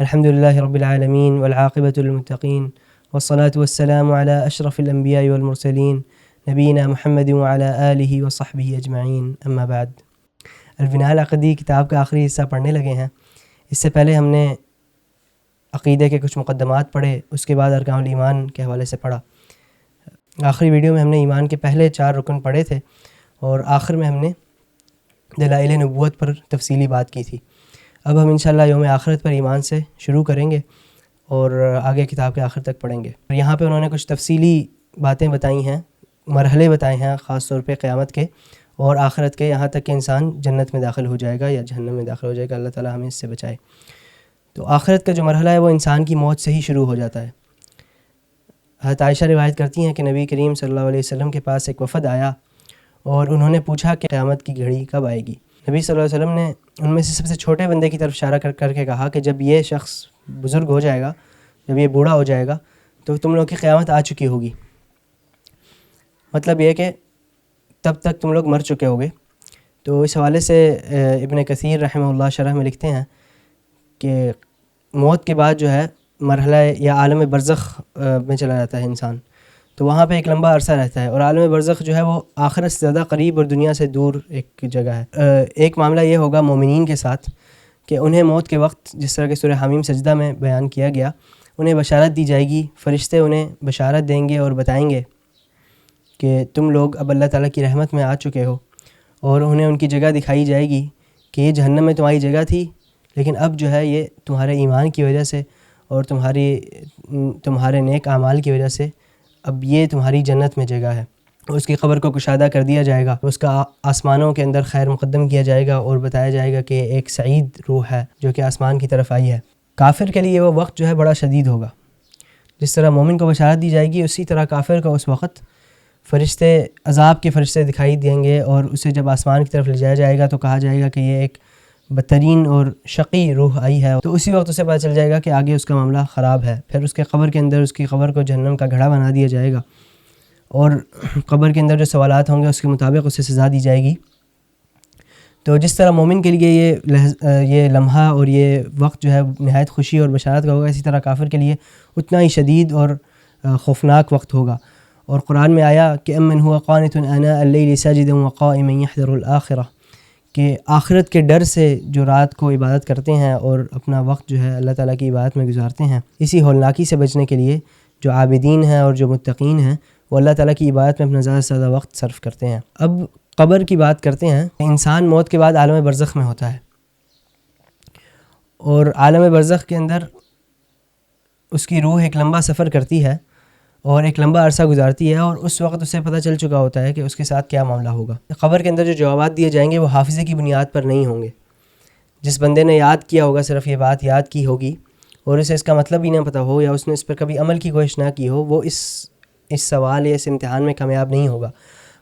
الحمد للہ رب العالمین والعاقبۃ للمتقین والصلاة والسلام علی اشرف الانبیاء والمرسلین نبینا محمد وعلی آلہ وصحبہ اجمعین، اما بعد۔ البناء العقدی کتاب کا آخری حصہ پڑھنے لگے ہیں۔ اس سے پہلے ہم نے عقیدے کے کچھ مقدمات پڑھے، اس کے بعد ارکان الایمان کے حوالے سے پڑھا۔ آخری ویڈیو میں ہم نے ایمان کے پہلے 4 رکن پڑھے تھے اور آخر میں ہم نے دلائل نبوت پر تفصیلی بات کی تھی۔ اب ہم انشاءاللہ یوم آخرت پر ایمان سے شروع کریں گے اور آگے کتاب کے آخر تک پڑھیں گے۔ یہاں پہ انہوں نے کچھ تفصیلی باتیں بتائی ہیں، مرحلے بتائے ہیں، خاص طور پہ قیامت کے اور آخرت کے، یہاں تک کہ انسان جنت میں داخل ہو جائے گا یا جہنم میں داخل ہو جائے گا۔ اللہ تعالیٰ ہمیں اس سے بچائے۔ تو آخرت کا جو مرحلہ ہے وہ انسان کی موت سے ہی شروع ہو جاتا ہے۔ حضرت عائشہ روایت کرتی ہیں کہ نبی کریم صلی اللہ علیہ وسلم کے پاس ایک وفد آیا اور انہوں نے پوچھا کہ قیامت کی گھڑی کب آئے گی۔ نبی صلی اللہ علیہ وسلم نے ان میں سے سب سے چھوٹے بندے کی طرف اشارہ کر کے کہا کہ جب یہ شخص بزرگ ہو جائے گا، جب یہ بوڑھا ہو جائے گا تو تم لوگ کی قیامت آ چکی ہوگی۔ مطلب یہ کہ تب تک تم لوگ مر چکے ہوگے۔ تو اس حوالے سے ابن کثیر رحمہ اللہ شرح میں لکھتے ہیں کہ موت کے بعد جو ہے مرحلہ یا عالم برزخ میں چلا جاتا ہے انسان، تو وہاں پہ ایک لمبا عرصہ رہتا ہے، اور عالم برزخ جو ہے وہ آخرت سے زیادہ قریب اور دنیا سے دور ایک جگہ ہے۔ ایک معاملہ یہ ہوگا مومنین کے ساتھ کہ انہیں موت کے وقت، جس طرح کہ سورہ حمیم سجدہ میں بیان کیا گیا، انہیں بشارت دی جائے گی، فرشتے انہیں بشارت دیں گے اور بتائیں گے کہ تم لوگ اب اللہ تعالیٰ کی رحمت میں آ چکے ہو، اور انہیں ان کی جگہ دکھائی جائے گی کہ یہ جہنم میں تمہاری جگہ تھی، لیکن اب جو ہے یہ تمہارے ایمان کی وجہ سے اور تمہارے نیک اعمال کی وجہ سے اب یہ تمہاری جنت میں جگہ ہے۔ اس کی قبر کو کشادہ کر دیا جائے گا، اس کا آسمانوں کے اندر خیر مقدم کیا جائے گا اور بتایا جائے گا کہ ایک سعید روح ہے جو کہ آسمان کی طرف آئی ہے۔ کافر کے لیے وہ وقت جو ہے بڑا شدید ہوگا۔ جس طرح مومن کو بشارت دی جائے گی، اسی طرح کافر کو اس وقت فرشتے، عذاب کے فرشتے دکھائی دیں گے، اور اسے جب آسمان کی طرف لے جایا جائے گا تو کہا جائے گا کہ یہ ایک بدترین اور شقی روح آئی ہے، تو اسی وقت اسے پتہ چل جائے گا کہ آگے اس کا معاملہ خراب ہے۔ پھر اس کے قبر کے اندر اس کی قبر کو جہنم کا گھڑا بنا دیا جائے گا، اور قبر کے اندر جو سوالات ہوں گے اس کے مطابق اسے سزا دی جائے گی۔ تو جس طرح مومن کے لیے یہ لمحہ اور یہ وقت جو ہے نہایت خوشی اور بشارت کا ہوگا، اسی طرح کافر کے لیے اتنا ہی شدید اور خوفناک وقت ہوگا۔ اور قرآن میں آیا کہ امن ہوا قانت آناء اللیل ساجدا وقائما یحذر الآخرہ، کہ آخرت کے ڈر سے جو رات کو عبادت کرتے ہیں اور اپنا وقت جو ہے اللہ تعالیٰ کی عبادت میں گزارتے ہیں، اسی ہولناکی سے بچنے کے لیے جو عابدین ہیں اور جو متقین ہیں وہ اللہ تعالیٰ کی عبادت میں اپنا زیادہ سے زیادہ وقت صرف کرتے ہیں۔ اب قبر کی بات کرتے ہیں۔ انسان موت کے بعد عالم برزخ میں ہوتا ہے، اور عالم برزخ کے اندر اس کی روح ایک لمبا سفر کرتی ہے اور ایک لمبا عرصہ گزارتی ہے، اور اس وقت اسے پتہ چل چکا ہوتا ہے کہ اس کے ساتھ کیا معاملہ ہوگا۔ قبر کے اندر جو جوابات دیے جائیں گے وہ حافظے کی بنیاد پر نہیں ہوں گے۔ جس بندے نے یاد کیا ہوگا، صرف یہ بات یاد کی ہوگی اور اسے اس کا مطلب ہی نہ پتہ ہو، یا اس نے اس پر کبھی عمل کی کوشش نہ کی ہو، وہ اس سوال یا اس امتحان میں کامیاب نہیں ہوگا۔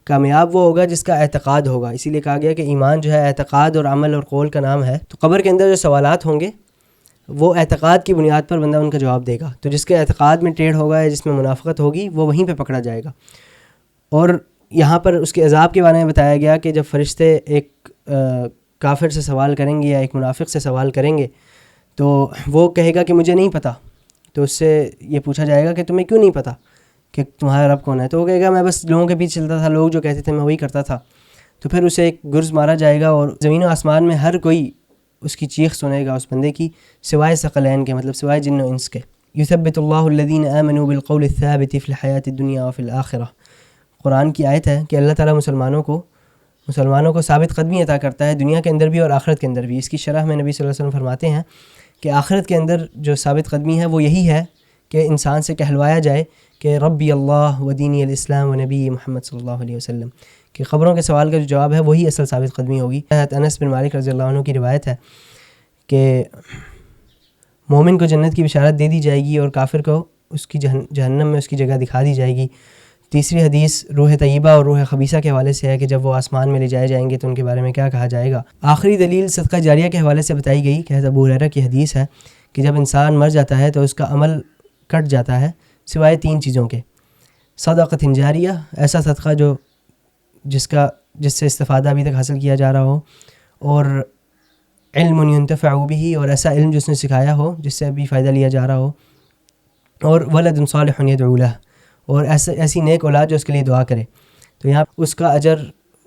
کامیاب وہ ہوگا جس کا اعتقاد ہوگا۔ اسی لیے کہا گیا کہ ایمان جو ہے اعتقاد اور عمل اور قول کا نام ہے۔ تو قبر کے اندر جو سوالات ہوں گے وہ اعتقاد کی بنیاد پر بندہ ان کا جواب دے گا۔ تو جس کے اعتقاد میں ٹیڑھ ہوگا یا جس میں منافقت ہوگی وہ وہیں پہ پکڑا جائے گا۔ اور یہاں پر اس کے عذاب کے بارے میں بتایا گیا کہ جب فرشتے ایک کافر سے سوال کریں گے یا ایک منافق سے سوال کریں گے تو وہ کہے گا کہ مجھے نہیں پتہ۔ تو اس سے یہ پوچھا جائے گا کہ تمہیں کیوں نہیں پتہ کہ تمہارا رب کون ہے؟ تو وہ کہے گا میں بس لوگوں کے پیچھے چلتا تھا، لوگ جو کہتے تھے میں وہی کرتا تھا۔ تو پھر اسے ایک گرز مارا جائے گا، اور زمین و آسمان میں ہر کوئی اس کی چیخ سنے گا اس بندے کی، سوائے ثقلین کے، مطلب سوائے جن و انس کے۔ یثبت اللہ الذین آمنوا بالقول الثابت فی الحیاۃ الدنیا وفی الآخرہ، قرآن کی آیت ہے کہ اللہ تعالیٰ مسلمانوں کو ثابت قدمی عطا کرتا ہے دنیا کے اندر بھی اور آخرت کے اندر بھی۔ اس کی شرح میں نبی صلی اللہ علیہ وسلم فرماتے ہیں کہ آخرت کے اندر جو ثابت قدمی ہے وہ یہی ہے کہ انسان سے کہلوایا جائے کہ ربی اللہ و دینی الاسلام و نبی محمد صلی اللہ علیہ وسلم، کہ خبروں کے سوال کا جو جواب ہے وہی اصل ثابت قدمی ہوگی۔ حضرت انس بن مالک رضی اللہ عنہ کی روایت ہے کہ مومن کو جنت کی بشارت دے دی جائے گی اور کافر کو اس کی جہنم میں اس کی جگہ دکھا دی جائے گی۔ تیسری حدیث روح طیبہ اور روح خبیثہ کے حوالے سے ہے کہ جب وہ آسمان میں لے جائے جائیں گے تو ان کے بارے میں کیا کہا جائے گا۔ آخری دلیل صدقہ جاریہ کے حوالے سے بتائی گئی کہ حضرت ابو ہریرہ کی حدیث ہے کہ جب انسان مر جاتا ہے تو اس کا عمل کٹ جاتا ہے سوائے 3 چیزوں کے: صدقۃ جاریہ، ایسا صدقہ جس سے استفادہ ابھی تک حاصل کیا جا رہا ہو، اور علم ينتفع به، اور ایسا علم جس نے سکھایا ہو جس سے ابھی فائدہ لیا جا رہا ہو، اور ولد صالح يدعو له، اور ایسی نیک اولاد جو اس کے لیے دعا کرے. تو یہاں اس کا اجر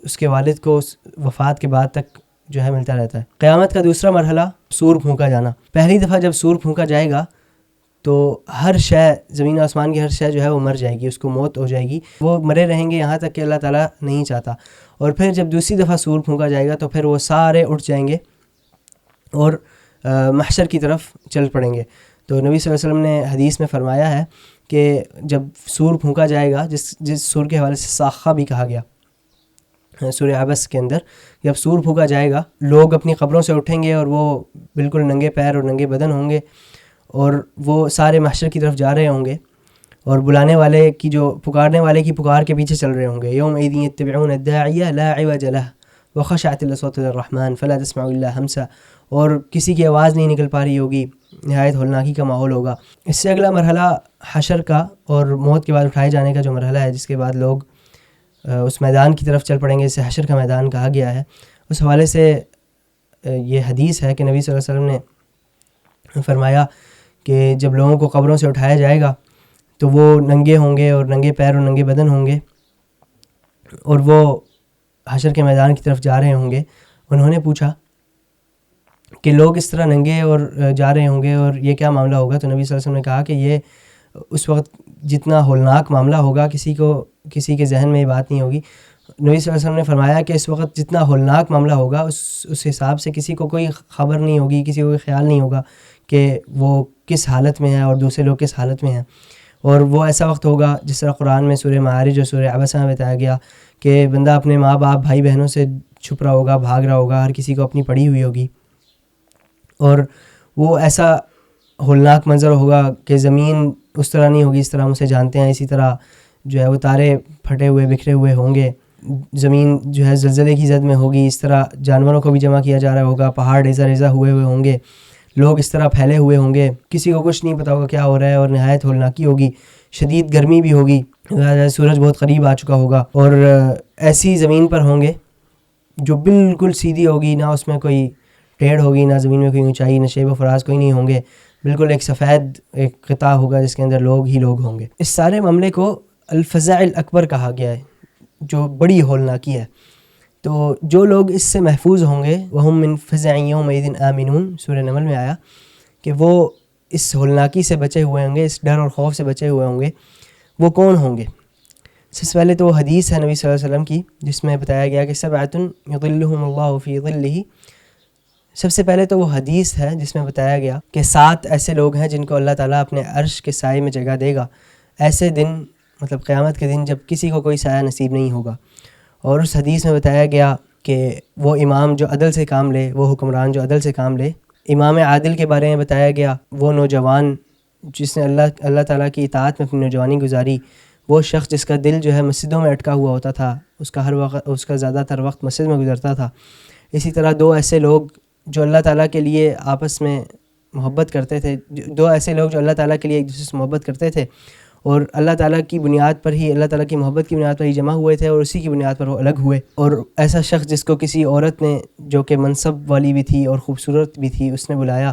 اس کے والد کو وفات کے بعد تک جو ہے ملتا رہتا ہے. قیامت کا دوسرا مرحلہ سور پھونکا جانا. پہلی دفعہ جب سور پھونکا جائے گا تو ہر شے، زمین و آسمان کی ہر شے جو ہے وہ مر جائے گی، اس کو موت ہو جائے گی، وہ مرے رہیں گے یہاں تک کہ اللہ تعالیٰ نہیں چاہتا. اور پھر جب دوسری دفعہ سور پھونکا جائے گا تو پھر وہ سارے اٹھ جائیں گے اور محشر کی طرف چل پڑیں گے. تو نبی صلی اللہ علیہ وسلم نے حدیث میں فرمایا ہے کہ جب سور پھونکا جائے گا، جس سور کے حوالے سے صاخہ بھی کہا گیا سورہ عبس کے اندر، جب سور پھونکا جائے گا لوگ اپنی قبروں سے اٹھیں گے اور وہ بالکل ننگے پیر اور ننگے بدن ہوں گے، اور وہ سارے محشر کی طرف جا رہے ہوں گے، اور بلانے والے کی پکارنے والے کی پکار کے پیچھے چل رہے ہوں گے. یومئذ یتبعون الداعی لا عوج له وخشعت الاصوات للرحمن فلا تسمع الا همسا، اور کسی کی آواز نہیں نکل پا رہی ہوگی، نہایت ہولناکی کا ماحول ہوگا. اس سے اگلا مرحلہ حشر کا اور موت کے بعد اٹھائے جانے کا جو مرحلہ ہے، جس کے بعد لوگ اس میدان کی طرف چل پڑیں گے، جسے حشر کا میدان کہا گیا ہے. اس حوالے سے یہ حدیث ہے کہ نبی صلی اللہ علیہ وسلم نے فرمایا کہ جب لوگوں کو قبروں سے اٹھایا جائے گا تو وہ ننگے ہوں گے اور ننگے پیر اور ننگے بدن ہوں گے، اور وہ حشر کے میدان کی طرف جا رہے ہوں گے. انہوں نے پوچھا کہ لوگ اس طرح ننگے اور جا رہے ہوں گے اور یہ کیا معاملہ ہوگا؟ تو نبی صلی اللہ علیہ وسلم نے کہا کہ یہ اس وقت جتنا ہولناک معاملہ ہوگا کسی کے ذہن میں یہ بات نہیں ہوگی. نبی صلی اللہ علیہ وسلم نے فرمایا کہ اس وقت جتنا ہولناک معاملہ ہوگا اس حساب سے کسی کو کوئی خبر نہیں ہوگی، کسی کو کوئی خیال نہیں ہوگا کہ وہ کس حالت میں ہے اور دوسرے لوگ کس حالت میں ہیں. اور وہ ایسا وقت ہوگا جس طرح قرآن میں سورہ معارج اور سورہ عبسہ میں بتایا گیا کہ بندہ اپنے ماں باپ بھائی بہنوں سے چھپ رہا ہوگا، بھاگ رہا ہوگا، ہر کسی کو اپنی پڑی ہوئی ہوگی. اور وہ ایسا ہولناک منظر ہوگا کہ زمین اس طرح نہیں ہوگی اس طرح ہم اسے جانتے ہیں، اسی طرح جو ہے وہ تارے پھٹے ہوئے بکھرے ہوئے ہوں گے، زمین جو ہے زلزلے کی زد میں ہوگی، اس طرح جانوروں کو بھی جمع کیا جا رہا ہوگا، پہاڑ ریزہ ریزہ ہوئے ہوں گے، لوگ اس طرح پھیلے ہوئے ہوں گے، کسی کو کچھ نہیں پتا ہوگا کیا ہو رہا ہے، اور نہایت ہولناکی ہوگی، شدید گرمی بھی ہوگی، سورج بہت قریب آ چکا ہوگا، اور ایسی زمین پر ہوں گے جو بالکل سیدھی ہوگی، نہ اس میں کوئی ٹیڑھ ہوگی، نہ زمین میں کوئی اونچائی، نہ شیب و فراز کوئی نہیں ہوں گے، بالکل ایک سفید ایک قطع ہوگا جس کے اندر لوگ ہی لوگ ہوں گے. اس سارے معاملے کو الفزع الاکبر کہا گیا ہے، جو بڑی ہولناکی ہے. تو جو لوگ اس سے محفوظ ہوں گے وَهُمْ مِنْ فَزْعٍ يَوْمَئِذٍ آمِنُونَ، سورہ نمل میں آیا کہ وہ اس ہولناکی سے بچے ہوئے ہوں گے، اس ڈر اور خوف سے بچے ہوئے ہوں گے. وہ کون ہوں گے؟ سب سے پہلے تو وہ حدیث ہے نبی صلی اللہ علیہ وسلم کی جس میں بتایا گیا کہ سبعۃ یظلھم اللہ فی ظلہ. سب سے پہلے تو وہ حدیث ہے جس میں بتایا گیا کہ 7 ایسے لوگ ہیں جن کو اللہ تعالیٰ اپنے عرش کے سائے میں جگہ دے گا. ایسے دن مطلب قیامت کے دن جب کسی کو کوئی سایہ نصیب نہیں ہوگا. اور اس حدیث میں بتایا گیا کہ وہ امام جو عدل سے کام لے، وہ حکمران جو عدل سے کام لے. امام عادل کے بارے میں بتایا گیا وہ نوجوان جس نے اللہ تعالیٰ کی اطاعت میں اپنی نوجوانی گزاری، وہ شخص جس کا دل جو ہے مسجدوں میں اٹکا ہوا ہوتا تھا، اس کا زیادہ تر وقت مسجد میں گزرتا تھا. اسی طرح 2 ایسے لوگ جو اللہ تعالیٰ کے لیے آپس میں محبت کرتے تھے، 2 ایسے لوگ جو اللہ تعالیٰ کے لیے ایک دوسرے سے محبت کرتے تھے اور اللہ تعالیٰ کی بنیاد پر ہی، اللہ تعالیٰ کی محبت کی بنیاد پر ہی جمع ہوئے تھے، اور اسی کی بنیاد پر وہ الگ ہوئے. اور ایسا شخص جس کو کسی عورت نے جو کہ منصب والی بھی تھی اور خوبصورت بھی تھی، اس نے بلایا،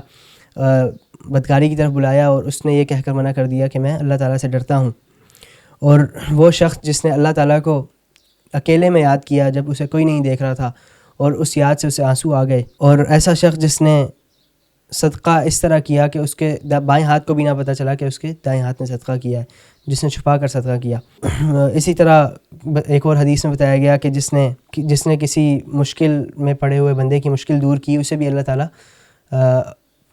بدکاری کی طرف بلایا، اور اس نے یہ کہہ کر منع کر دیا کہ میں اللہ تعالیٰ سے ڈرتا ہوں. اور وہ شخص جس نے اللہ تعالیٰ کو اکیلے میں یاد کیا جب اسے کوئی نہیں دیکھ رہا تھا، اور اس یاد سے اسے آنسو آ گئے. اور ایسا شخص جس نے صدقہ اس طرح کیا کہ اس کے بائیں ہاتھ کو بھی نہ پتہ چلا کہ اس کے دائیں ہاتھ نے صدقہ کیا ہے، جس نے چھپا کر صدقہ کیا. اسی طرح ایک اور حدیث میں بتایا گیا کہ جس نے کسی مشکل میں پڑے ہوئے بندے کی مشکل دور کی، اسے بھی اللہ تعالیٰ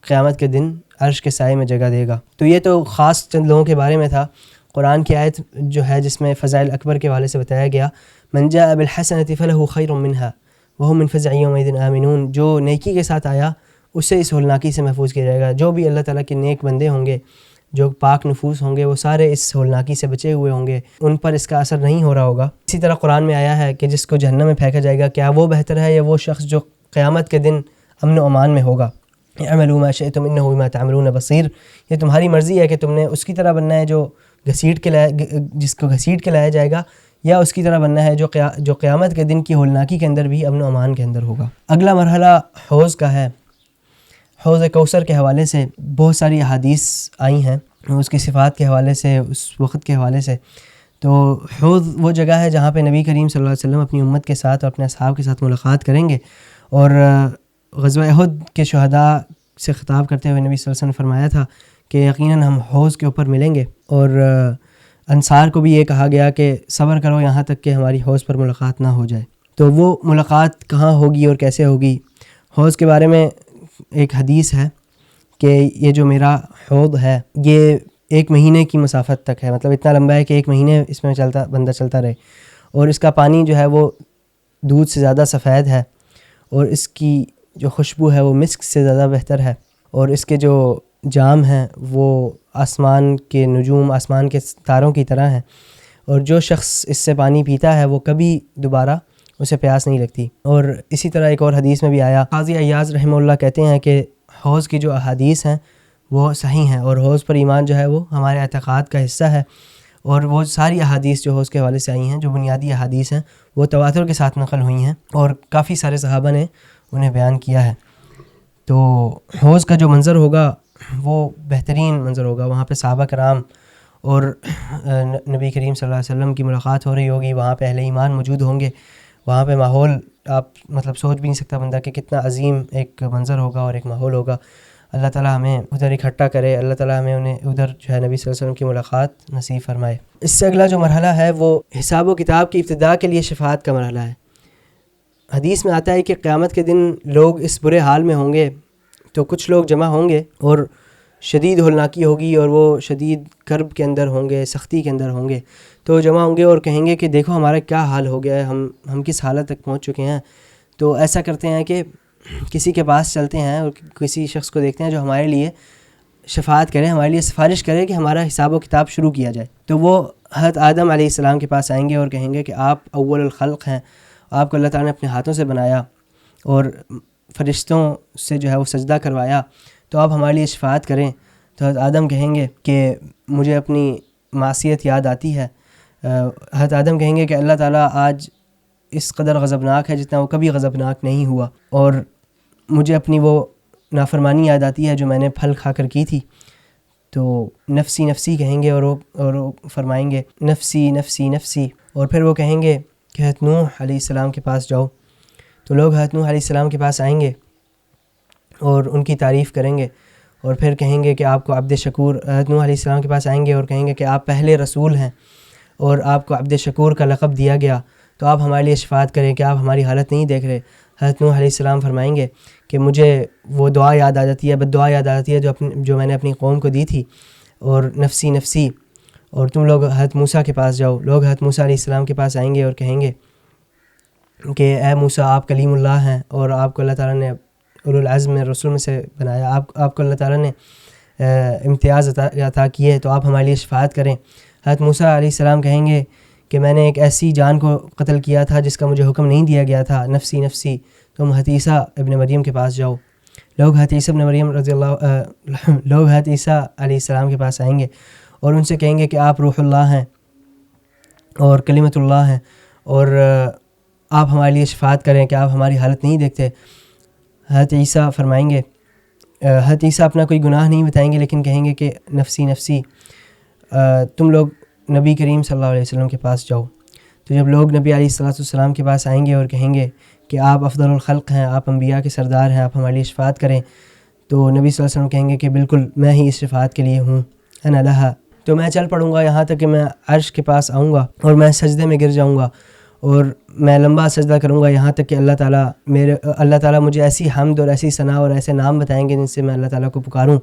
قیامت کے دن عرش کے سائے میں جگہ دے گا. تو یہ تو خاص چند لوگوں کے بارے میں تھا. قرآن کی آیت جو ہے جس میں فضائل اکبر کے حوالے سے بتایا گیا، من جاء بالحسنۃ فلہ خیر منہا وہم من فزع یومئذ آمنون، جو نیکی کے ساتھ آیا اسے اس ہولناکی سے محفوظ کیا جائے گا. جو بھی اللہ تعالیٰ کے نیک بندے ہوں گے، جو پاک نفوس ہوں گے، وہ سارے اس ہولناکی سے بچے ہوئے ہوں گے، ان پر اس کا اثر نہیں ہو رہا ہوگا. اسی طرح قرآن میں آیا ہے کہ جس کو جہنم میں پھینکا جائے گا، کیا وہ بہتر ہے یا وہ شخص جو قیامت کے دن امن و امان میں ہوگا؟ اعملوا ما شئتم انہ بما تعملون بصیر. یہ تمہاری مرضی ہے کہ تم نے اس کی طرح بننا ہے جو جس کو گھسیٹ کے لایا جائے گا، یا اس کی طرح بننا ہے جو قیامت کے دن کی ہولناکی کے اندر بھی امن و امان کے اندر ہوگا. اگلا مرحلہ حوض کا ہے. حوض کوثر کے حوالے سے بہت ساری احادیث آئی ہیں، اس کی صفات کے حوالے سے، اس وقت کے حوالے سے۔ تو حوض وہ جگہ ہے جہاں پہ نبی کریم صلی اللہ علیہ وسلم اپنی امت کے ساتھ اور اپنے اصحاب کے ساتھ ملاقات کریں گے۔ اور غزوہ احد کے شہداء سے خطاب کرتے ہوئے نبی صلی اللہ علیہ وسلم نے فرمایا تھا کہ یقیناً ہم حوض کے اوپر ملیں گے، اور انصار کو بھی یہ کہا گیا کہ صبر کرو یہاں تک کہ ہماری حوض پر ملاقات نہ ہو جائے۔ تو وہ ملاقات کہاں ہوگی اور کیسے ہوگی؟ حوض کے بارے میں ایک حدیث ہے کہ یہ جو میرا حوض ہے یہ 1 مہینے کی مسافت تک ہے، مطلب اتنا لمبا ہے کہ 1 مہینے اس میں بندہ چلتا رہے، اور اس کا پانی جو ہے وہ دودھ سے زیادہ سفید ہے، اور اس کی جو خوشبو ہے وہ مسک سے زیادہ بہتر ہے، اور اس کے جو جام ہیں وہ آسمان کے نجوم، آسمان کے تاروں کی طرح ہیں، اور جو شخص اس سے پانی پیتا ہے وہ کبھی دوبارہ اسے پیاس نہیں لگتی۔ اور اسی طرح ایک اور حدیث میں بھی آیا، قاضی عیاض رحمہ اللہ کہتے ہیں کہ حوض کی جو احادیث ہیں وہ صحیح ہیں، اور حوض پر ایمان جو ہے وہ ہمارے اعتقاد کا حصہ ہے، اور وہ ساری احادیث جو حوض کے حوالے سے آئی ہیں، جو بنیادی احادیث ہیں، وہ تواتر کے ساتھ نقل ہوئی ہیں، اور کافی سارے صحابہ نے انہیں بیان کیا ہے۔ تو حوض کا جو منظر ہوگا وہ بہترین منظر ہوگا، وہاں پہ صحابہ کرام اور نبی کریم صلی اللہ علیہ وسلم کی ملاقات ہو رہی ہوگی، وہاں پہ اہل ایمان موجود ہوں گے، وہاں پہ ماحول آپ مطلب سوچ بھی نہیں سکتا بندہ کہ کتنا عظیم ایک منظر ہوگا اور ایک ماحول ہوگا۔ اللہ تعالیٰ ہمیں ادھر اکٹھا کرے، اللہ تعالیٰ ہمیں انہیں ادھر جو ہے نبی صلی اللہ علیہ وسلم کی ملاقات نصیب فرمائے۔ اس سے اگلا جو مرحلہ ہے وہ حساب و کتاب کی ابتدا کے لیے شفاعت کا مرحلہ ہے۔ حدیث میں آتا ہے کہ قیامت کے دن لوگ اس برے حال میں ہوں گے تو کچھ لوگ جمع ہوں گے اور شدید ہولناکی ہوگی، اور وہ شدید کرب کے اندر ہوں گے، سختی کے اندر ہوں گے، تو جمع ہوں گے اور کہیں گے کہ دیکھو ہمارا کیا حال ہو گیا ہے، ہم کس حالت تک پہنچ چکے ہیں۔ تو ایسا کرتے ہیں کہ کسی کے پاس چلتے ہیں اور کسی شخص کو دیکھتے ہیں جو ہمارے لیے شفاعت کرے، ہمارے لیے سفارش کرے کہ ہمارا حساب و کتاب شروع کیا جائے۔ تو وہ حضرت آدم علیہ السلام کے پاس آئیں گے اور کہیں گے کہ آپ اول الخلق ہیں، آپ کو اللہ تعالیٰ نے اپنے ہاتھوں سے بنایا اور فرشتوں سے جو ہے وہ سجدہ کروایا، تو آپ ہمارے لیے شفاعت کریں۔ تو حضرت آدم کہیں گے کہ مجھے اپنی معصیت یاد آتی ہے۔ حضرت آدم کہیں گے کہ اللہ تعالیٰ آج اس قدر غضبناک ہے جتنا وہ کبھی غضبناک نہیں ہوا، اور مجھے اپنی وہ نافرمانی یاد آتی ہے جو میں نے پھل کھا کر کی تھی۔ تو نفسی نفسی کہیں گے، اور وہ فرمائیں گے نفسی نفسی نفسی، اور پھر وہ کہیں گے کہ حضرت نوح علیہ السلام کے پاس جاؤ۔ تو لوگ حضرت نوح علیہ السلام کے پاس آئیں گے اور ان کی تعریف کریں گے، اور پھر کہیں گے کہ آپ کو عبد شکور، حضرت نوح علیہ السلام کے پاس آئیں گے اور کہیں گے کہ آپ پہلے رسول ہیں اور آپ کو عبد شکور کا لقب دیا گیا، تو آپ ہمارے لیے شفاعت کریں کہ آپ ہماری حالت نہیں دیکھ رہے۔ حضرت نوح علیہ السلام فرمائیں گے کہ مجھے وہ دعا یاد آ جاتی ہے، بد دعا یاد آ جاتی ہے جو میں نے اپنی قوم کو دی تھی، اور نفسی نفسی، اور تم لوگ حضرت موسیٰ کے پاس جاؤ۔ لوگ حضرت موسیٰ علیہ السلام کے پاس آئیں گے اور کہیں گے کہ اے موسیٰ آپ کلیم اللہ ہیں اور آپ کو اللہ تعالیٰ نے اولو العزم میں رسول میں سے بنایا، آپ کو اللہ تعالیٰ نے امتیاز عطا کیے، تو آپ ہمارے لیے شفاعت کریں۔ حضرت موسیٰ علیہ السلام کہیں گے کہ میں نے ایک ایسی جان کو قتل کیا تھا جس کا مجھے حکم نہیں دیا گیا تھا، نفسی نفسی، تم حضرت عیسیٰ ابن مریم کے پاس جاؤ۔ لوگ حضرت عیسیٰ ابن مریم لوگ حضرت عیسیٰ علیہ السلام کے پاس آئیں گے اور ان سے کہیں گے کہ آپ روح اللہ ہیں اور کلمت اللہ ہیں، اور آپ ہمارے لیے شفاعت کریں کہ آپ ہماری حالت نہیں دیکھتے۔ حضرت عیسیٰ فرمائیں گے، حضرت عیسیٰ اپنا کوئی گناہ نہیں بتائیں گے لیکن کہیں گے کہ نفسی نفسی، تم لوگ نبی کریم صلی اللہ علیہ وسلم کے پاس جاؤ۔ تو جب لوگ نبی علیہ السلام کے پاس آئیں گے اور کہیں گے کہ آپ افضل الخلق ہیں، آپ انبیاء کے سردار ہیں، آپ ہمارے لیے شفاعت کریں، تو نبی صلی اللہ علیہ وسلم کہیں گے کہ بالکل میں ہی اس شفاعت کے لیے ہوں، انا لہا۔ تو میں چل پڑوں گا یہاں تک کہ میں عرش کے پاس آؤں گا اور میں سجدے میں گر جاؤں گا، اور میں لمبا سجدہ کروں گا یہاں تک کہ اللہ تعالیٰ مجھے ایسی حمد اور ایسی ثنا اور ایسے نام بتائیں گے جن سے میں اللہ تعالیٰ کو پکاروں،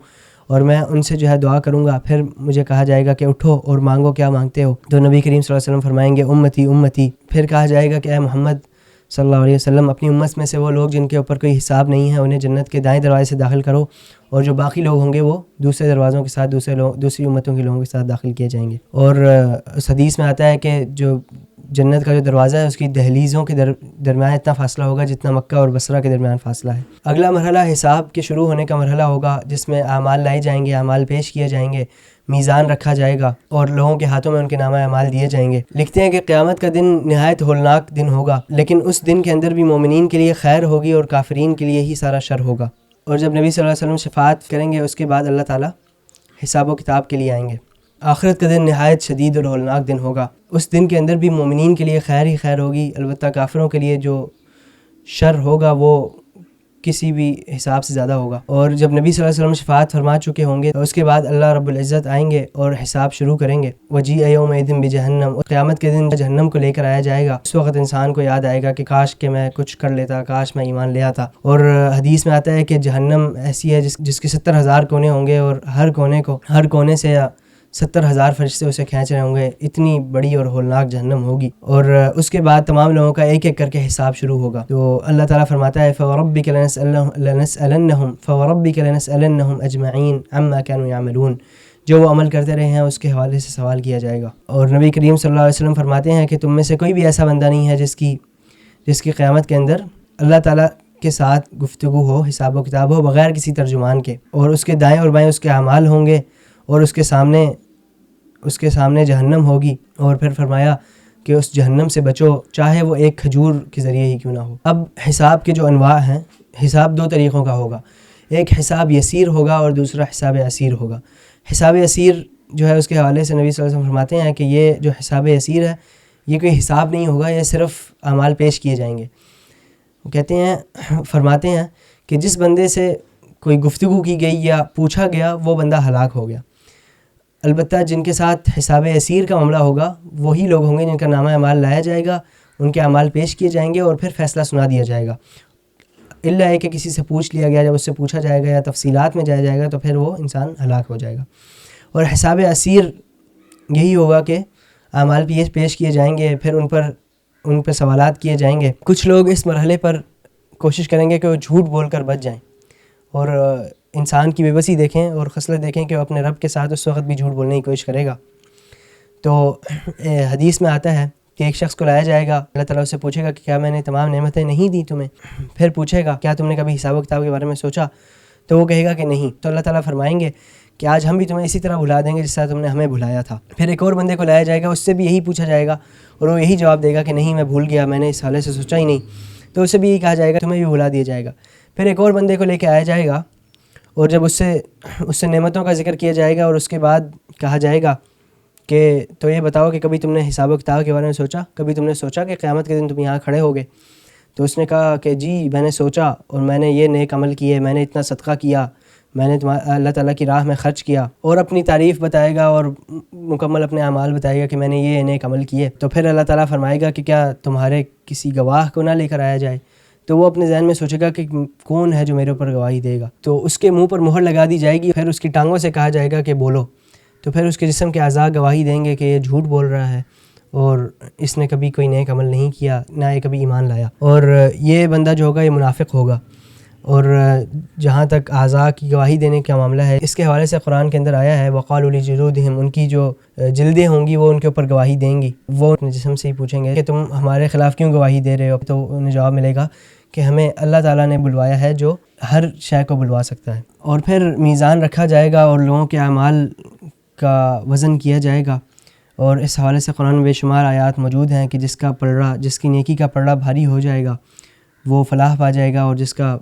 اور میں ان سے جو ہے دعا کروں گا۔ پھر مجھے کہا جائے گا کہ اٹھو اور مانگو کیا مانگتے ہو، تو نبی کریم صلی اللہ علیہ وسلم فرمائیں گے امتی امتی۔ پھر کہا جائے گا کہ اے محمد صلی اللہ علیہ وسلم، اپنی امت میں سے وہ لوگ جن کے اوپر کوئی حساب نہیں ہے انہیں جنت کے دائیں دروازے سے داخل کرو، اور جو باقی لوگ ہوں گے وہ دوسرے دروازوں کے ساتھ دوسری امتوں کے لوگوں کے ساتھ داخل کیے جائیں گے۔ اور اس حدیث میں آتا ہے کہ جو جنت کا جو دروازہ ہے اس کی دہلیزوں کے درمیان اتنا فاصلہ ہوگا جتنا مکہ اور بصرہ کے درمیان فاصلہ ہے۔ اگلا مرحلہ حساب کے شروع ہونے کا مرحلہ ہوگا، جس میں اعمال لائے جائیں گے، اعمال پیش کیے جائیں گے، میزان رکھا جائے گا اور لوگوں کے ہاتھوں میں ان کے نامہ اعمال دیے جائیں گے۔ لکھتے ہیں کہ قیامت کا دن نہایت ہولناک دن ہوگا، لیکن اس دن کے اندر بھی مومنین کے لیے خیر ہوگی اور کافرین کے لیے ہی سارا شر ہوگا۔ اور جب نبی صلی اللہ علیہ وسلم شفاعت کریں گے اس کے بعد اللہ تعالیٰ حساب و کتاب کے لیے آئیں گے۔ آخرت کا دن نہایت شدید اور ہولناک دن ہوگا۔ اس دن کے اندر بھی مومنین کے لیے خیر ہی خیر ہوگی، البتہ کافروں کے لیے جو شر ہوگا وہ کسی بھی حساب سے زیادہ ہوگا۔ اور جب نبی صلی اللہ علیہ وسلم شفاعت فرما چکے ہوں گے تو اس کے بعد اللہ رب العزت آئیں گے اور حساب شروع کریں گے۔ وجیء یومئذ بجہنم، قیامت کے دن جہنم کو لے کر آیا جائے گا۔ اس وقت انسان کو یاد آئے گا کہ کاش کہ میں کچھ کر لیتا، کاش میں ایمان لے آتا۔ اور حدیث میں آتا ہے کہ جہنم ایسی ہے جس کے 70,000 کونے ہوں گے اور ہر کونے سے 70,000 فرشتے اسے کھینچ رہے ہوں گے، اتنی بڑی اور ہولناک جہنم ہوگی۔ اور اس کے بعد تمام لوگوں کا ایک ایک کر کے حساب شروع ہوگا۔ تو اللہ تعالیٰ فرماتا ہے فَوَرَبِّكَ لَنَسْأَلَنَّهُمْ أَجْمَعِينَ عَمَّا كَانُوا يَعْمَلُونَ، جو وہ عمل کرتے رہے ہیں اس کے حوالے سے سوال کیا جائے گا۔ اور نبی کریم صلی اللہ علیہ وسلم فرماتے ہیں کہ تم میں سے کوئی بھی ایسا بندہ نہیں ہے جس کی قیامت کے اندر اللہ تعالیٰ کے ساتھ گفتگو ہو، حساب و کتاب ہو بغیر کسی ترجمان کے، اور اس کے دائیں اور بائیں اس کے اعمال ہوں گے اور اس کے سامنے جہنم ہوگی۔ اور پھر فرمایا کہ اس جہنم سے بچو چاہے وہ ایک کھجور کے ذریعے ہی کیوں نہ ہو۔ اب حساب کے جو انواع ہیں، حساب 2 طریقوں کا ہوگا، ایک حساب یسیر ہوگا اور دوسرا حساب عسیر ہوگا۔ حساب یسیر جو ہے اس کے حوالے سے نبی صلی اللہ علیہ وسلم فرماتے ہیں کہ یہ جو حساب یسیر ہے یہ کوئی حساب نہیں ہوگا، یہ صرف اعمال پیش کیے جائیں گے۔ وہ فرماتے ہیں کہ جس بندے سے کوئی گفتگو کی گئی یا پوچھا گیا وہ بندہ ہلاک ہو گیا۔ البتہ جن کے ساتھ حساب یسیر کا معاملہ ہوگا وہی لوگ ہوں گے جن کا نامہ اعمال لایا جائے گا، ان کے اعمال پیش کیے جائیں گے اور پھر فیصلہ سنا دیا جائے گا، الا ہے کہ کسی سے پوچھ لیا گیا، جب اس سے پوچھا جائے گا یا تفصیلات میں جایا جائے گا تو پھر وہ انسان ہلاک ہو جائے گا۔ اور حساب عسیر یہی ہوگا کہ اعمال پیش کیے جائیں گے، پھر ان پر سوالات کیے جائیں گے۔ کچھ لوگ اس مرحلے پر کوشش کریں گے کہ وہ جھوٹ بول کر بچ جائیں، اور انسان کی بے بسی دیکھیں اور خصلت دیکھیں کہ وہ اپنے رب کے ساتھ اس وقت بھی جھوٹ بولنے کی کوشش کرے گا۔ تو حدیث میں آتا ہے کہ ایک شخص کو لایا جائے گا، اللہ تعالیٰ اس سے پوچھے گا کہ کیا میں نے تمام نعمتیں نہیں دی تمہیں؟ پھر پوچھے گا کیا تم نے کبھی حساب و کتاب کے بارے میں سوچا؟ تو وہ کہے گا کہ نہیں۔ تو اللہ تعالیٰ فرمائیں گے کہ آج ہم بھی تمہیں اسی طرح بھلا دیں گے جس طرح تم نے ہمیں بھلایا تھا۔ پھر ایک اور بندے کو لایا جائے گا، اس سے بھی یہی پوچھا جائے گا اور وہ یہی جواب دے گا کہ نہیں میں بھول گیا، میں نے اس حوالے سے سوچا ہی نہیں۔ تو اسے بھی یہی کہا جائے گا تمہیں بھی بھلا دیا جائے گا۔ پھر ایک اور بندے کو لے کے آیا جائے گا اور جب اس سے نعمتوں کا ذکر کیا جائے گا اور اس کے بعد کہا جائے گا کہ تو یہ بتاؤ کہ کبھی تم نے حساب و کتاب کے بارے میں سوچا؟ کبھی تم نے سوچا کہ قیامت کے دن تم یہاں کھڑے ہوگے؟ تو اس نے کہا کہ جی میں نے سوچا، اور میں نے یہ نیک عمل کیے، میں نے اتنا صدقہ کیا، میں نے اللہ تعالیٰ کی راہ میں خرچ کیا، اور اپنی تعریف بتائے گا اور مکمل اپنے اعمال بتائے گا کہ میں نے یہ نیک عمل کیے۔ تو پھر اللہ تعالیٰ فرمائے گا کہ کیا تمہارے کسی گواہ کو نہ لے کر آیا جائے؟ تو وہ اپنے ذہن میں سوچے گا کہ کون ہے جو میرے اوپر گواہی دے گا۔ تو اس کے منہ پر مہر لگا دی جائے گی، پھر اس کی ٹانگوں سے کہا جائے گا کہ بولو۔ تو پھر اس کے جسم کے اعضاء گواہی دیں گے کہ یہ جھوٹ بول رہا ہے اور اس نے کبھی کوئی نیک عمل نہیں کیا، نہ یہ کبھی ایمان لایا، اور یہ بندہ جو ہوگا یہ منافق ہوگا۔ اور جہاں تک اعضاء کی گواہی دینے کا معاملہ ہے، اس کے حوالے سے قرآن کے اندر آیا ہے وقالوا لجلودہم، ان کی جو جلدیں ہوں گی وہ ان کے اوپر گواہی دیں گی۔ وہ اپنے جسم سے ہی پوچھیں گے کہ تم ہمارے خلاف کیوں گواہی دے رہے ہو؟ تو انہیں جواب ملے گا کہ ہمیں اللہ تعالیٰ نے بلوایا ہے جو ہر شے کو بلوا سکتا ہے۔ اور پھر میزان رکھا جائے گا اور لوگوں کے اعمال کا وزن کیا جائے گا، اور اس حوالے سے قرآن میں بے شمار آیات موجود ہیں کہ جس کی نیکی کا پلڑا بھاری ہو جائے گا وہ فلاح پا جائے گا، اور جس کا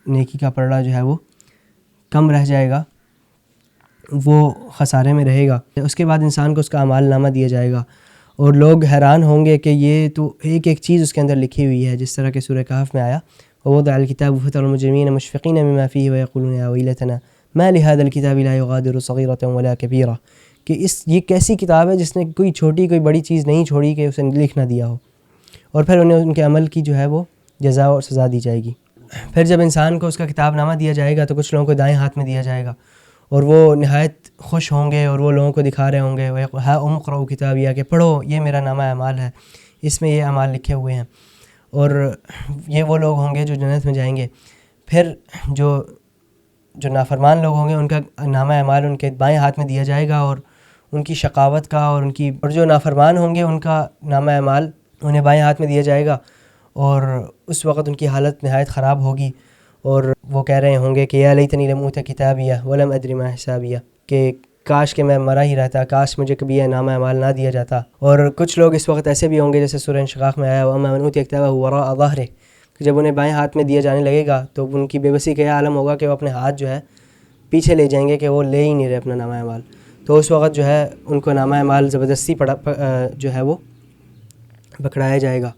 نیکی کا پلڑا جو ہے وہ کم رہ جائے گا وہ خسارے میں رہے گا۔ اس کے بعد انسان کو اس کا اعمال نامہ دیا جائے گا، اور لوگ حیران ہوں گے کہ یہ تو ایک ایک چیز اس کے اندر لکھی ہوئی ہے، جس طرح کہ سورہ کہف میں آیا ووضع الکتاب فترى المجرمین مشفقین مما فیہ ویقولون یا ویلتنا ما لهذا الکتاب لا یغادر صغیرۃ ولا کبیرہ، کہ یہ کیسی کتاب ہے جس نے کوئی چھوٹی کوئی بڑی چیز نہیں چھوڑی کہ اسے لکھ نہ دیا ہو، اور پھر انہیں ان کے عمل کی جو ہے وہ جزا اور سزا دی جائے گی۔ پھر جب انسان کو اس کا کتاب نامہ دیا جائے گا تو کچھ لوگوں کو دائیں ہاتھ میں دیا جائے گا، اور وہ نہایت خوش ہوں گے اور وہ لوگوں کو دکھا رہے ہوں گے ہاں اقرؤوا کتابیہ، کہ پڑھو یہ میرا نامہ اعمال ہے، اس میں یہ اعمال لکھے ہوئے ہیں، اور یہ وہ لوگ ہوں گے جو جنت میں جائیں گے۔ پھر جو نافرمان لوگ ہوں گے ان کا نامہ اعمال ان کے بائیں ہاتھ میں دیا جائے گا، اور ان کی شقاوت کا اور جو نافرمان ہوں گے ان کا نامہ اعمال انہیں بائیں ہاتھ میں دیا جائے گا، اور اس وقت ان کی حالت نہایت خراب ہوگی، اور وہ کہہ رہے ہوں گے کہ یا لیتنی لم اوت کتابیہ ولم ادر ما حسابیہ، کہ کاش کہ میں مرا ہی رہتا، کاش مجھے کبھی یہ نامہ اعمال نہ دیا جاتا۔ اور کچھ لوگ اس وقت ایسے بھی ہوں گے جیسے سورہ انشقاق میں آیا وَأَمَّا مَنْ أُوتِيَ كِتَابَهُ وَرَاءَ ظَهْرِهِ، جب انہیں بائیں ہاتھ میں دیا جانے لگے گا تو ان کی بے بسی کا یہ عالم ہوگا کہ وہ اپنے ہاتھ جو ہے پیچھے لے جائیں گے کہ وہ لے ہی نہیں رہے اپنا نامہ اعمال. تو اس وقت جو ہے ان کو نامہ اعمال زبردستی جو ہے وہ پکڑایا جائے گا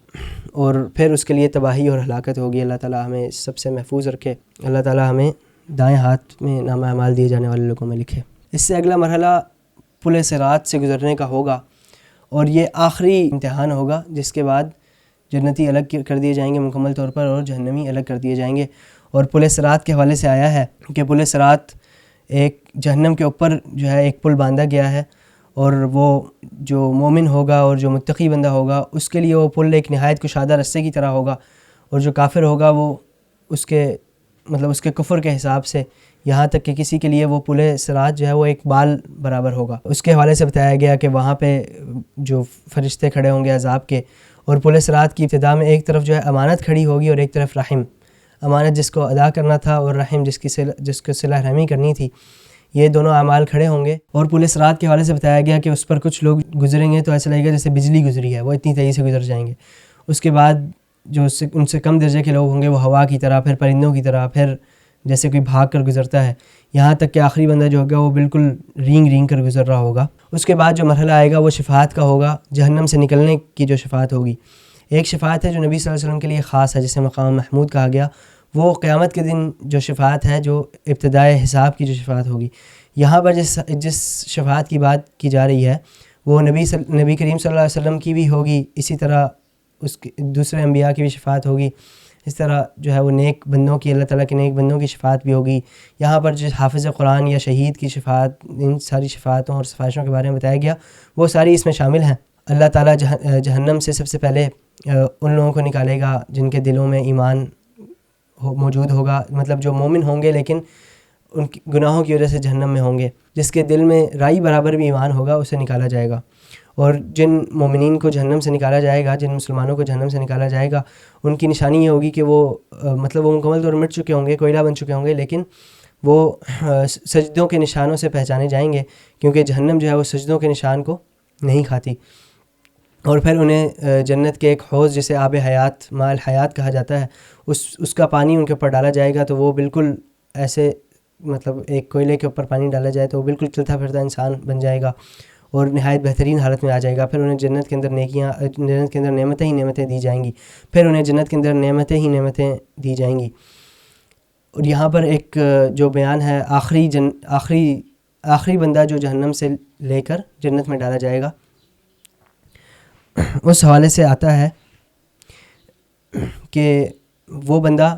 اور پھر اس کے لیے تباہی اور ہلاکت ہوگی. اللہ تعالیٰ ہمیں سب سے محفوظ رکھے. اللہ تعالیٰ ہمیں دائیں ہاتھ میں نامہ اعمال دیے جانے والے لوگوں میں لکھے. اس سے اگلا مرحلہ پل صراط سے گزرنے کا ہوگا اور یہ آخری امتحان ہوگا جس کے بعد جنتی الگ کر دیے جائیں گے مکمل طور پر اور جہنمی الگ کر دیے جائیں گے. اور پل صراط کے حوالے سے آیا ہے کہ پل صراط ایک جہنم کے اوپر جو ہے ایک پل باندھا گیا ہے اور وہ جو مومن ہوگا اور جو متقی بندہ ہوگا اس کے لیے وہ پل ایک نہایت کشادہ رستے کی طرح ہوگا اور جو کافر ہوگا وہ اس کے کفر کے حساب سے یہاں تک کہ کسی کے لیے وہ پل صراط جو ہے وہ ایک بال برابر ہوگا. اس کے حوالے سے بتایا گیا کہ وہاں پہ جو فرشتے کھڑے ہوں گے عذاب کے اور پل صراط کی ابتدا میں ایک طرف جو ہے امانت کھڑی ہوگی اور ایک طرف رحم. امانت جس کو ادا کرنا تھا اور رحم جس کو صلہ رحمی کرنی تھی، یہ دونوں اعمال کھڑے ہوں گے. اور پل صراط کے حوالے سے بتایا گیا کہ اس پر کچھ لوگ گزریں گے تو ایسا لگے گا جیسے بجلی گزری ہے، وہ اتنی تیزی سے گزر جائیں گے. اس کے بعد جو ان سے کم درجے کے لوگ ہوں گے وہ ہوا کی طرح، پھر پرندوں کی طرح، پھر جیسے کوئی بھاگ کر گزرتا ہے، یہاں تک کہ آخری بندہ جو ہوگا وہ بالکل رینگ کر گزر رہا ہوگا. اس کے بعد جو مرحلہ آئے گا وہ شفاعت کا ہوگا، جہنم سے نکلنے کی جو شفاعت ہوگی. ایک شفاعت ہے جو نبی صلی اللہ علیہ وسلم کے لیے خاص ہے جسے مقام محمود کہا گیا، وہ قیامت کے دن جو شفاعت ہے جو ابتدائے حساب کی جو شفاعت ہوگی. یہاں پر جس شفاعت کی بات کی جا رہی ہے وہ نبی کریم صلی اللہ علیہ وسلم کی بھی ہوگی، اسی طرح اس کے دوسرے انبیاء کی بھی شفاعت ہوگی، اس طرح جو ہے وہ نیک بندوں کی، اللہ تعالیٰ کے نیک بندوں کی شفاعت بھی ہوگی. یہاں پر جو حافظ قرآن یا شہید کی شفاعت، ان ساری شفاعتوں اور سفارشوں کے بارے میں بتایا گیا، وہ ساری اس میں شامل ہیں. اللہ تعالیٰ جہنم سے سب سے پہلے ان لوگوں کو نکالے گا جن کے دلوں میں ایمان موجود ہوگا، مطلب جو مومن ہوں گے لیکن ان کی گناہوں کی وجہ سے جہنم میں ہوں گے. جس کے دل میں رائی برابر بھی ایمان ہوگا اسے نکالا جائے گا. اور جن مومنین کو جہنم سے نکالا جائے گا، جن مسلمانوں کو جہنم سے نکالا جائے گا، ان کی نشانی یہ ہوگی کہ وہ وہ مکمل طور مٹ چکے ہوں گے، کوئلہ بن چکے ہوں گے، لیکن وہ سجدوں کے نشانوں سے پہچانے جائیں گے کیونکہ جہنم جو ہے وہ سجدوں کے نشان کو نہیں کھاتی. اور پھر انہیں جنت کے ایک حوض جسے آب حیات، ماء الحیات کہا جاتا ہے، اس کا پانی ان کے اوپر ڈالا جائے گا تو وہ بالکل ایسے ایک کوئلے کے اوپر پانی ڈالا جائے تو وہ بالکل چلتا پھرتا انسان بن جائے گا اور نہایت بہترین حالت میں آ جائے گا. پھر انہیں جنت کے اندر جنت کے اندر نعمتیں ہی نعمتیں دی جائیں گی، پھر انہیں جنت کے اندر نعمتیں ہی نعمتیں دی جائیں گی. اور یہاں پر ایک جو بیان ہے آخری بندہ جو جہنم سے لے کر جنت میں ڈالا جائے گا، اس حوالے سے آتا ہے کہ وہ بندہ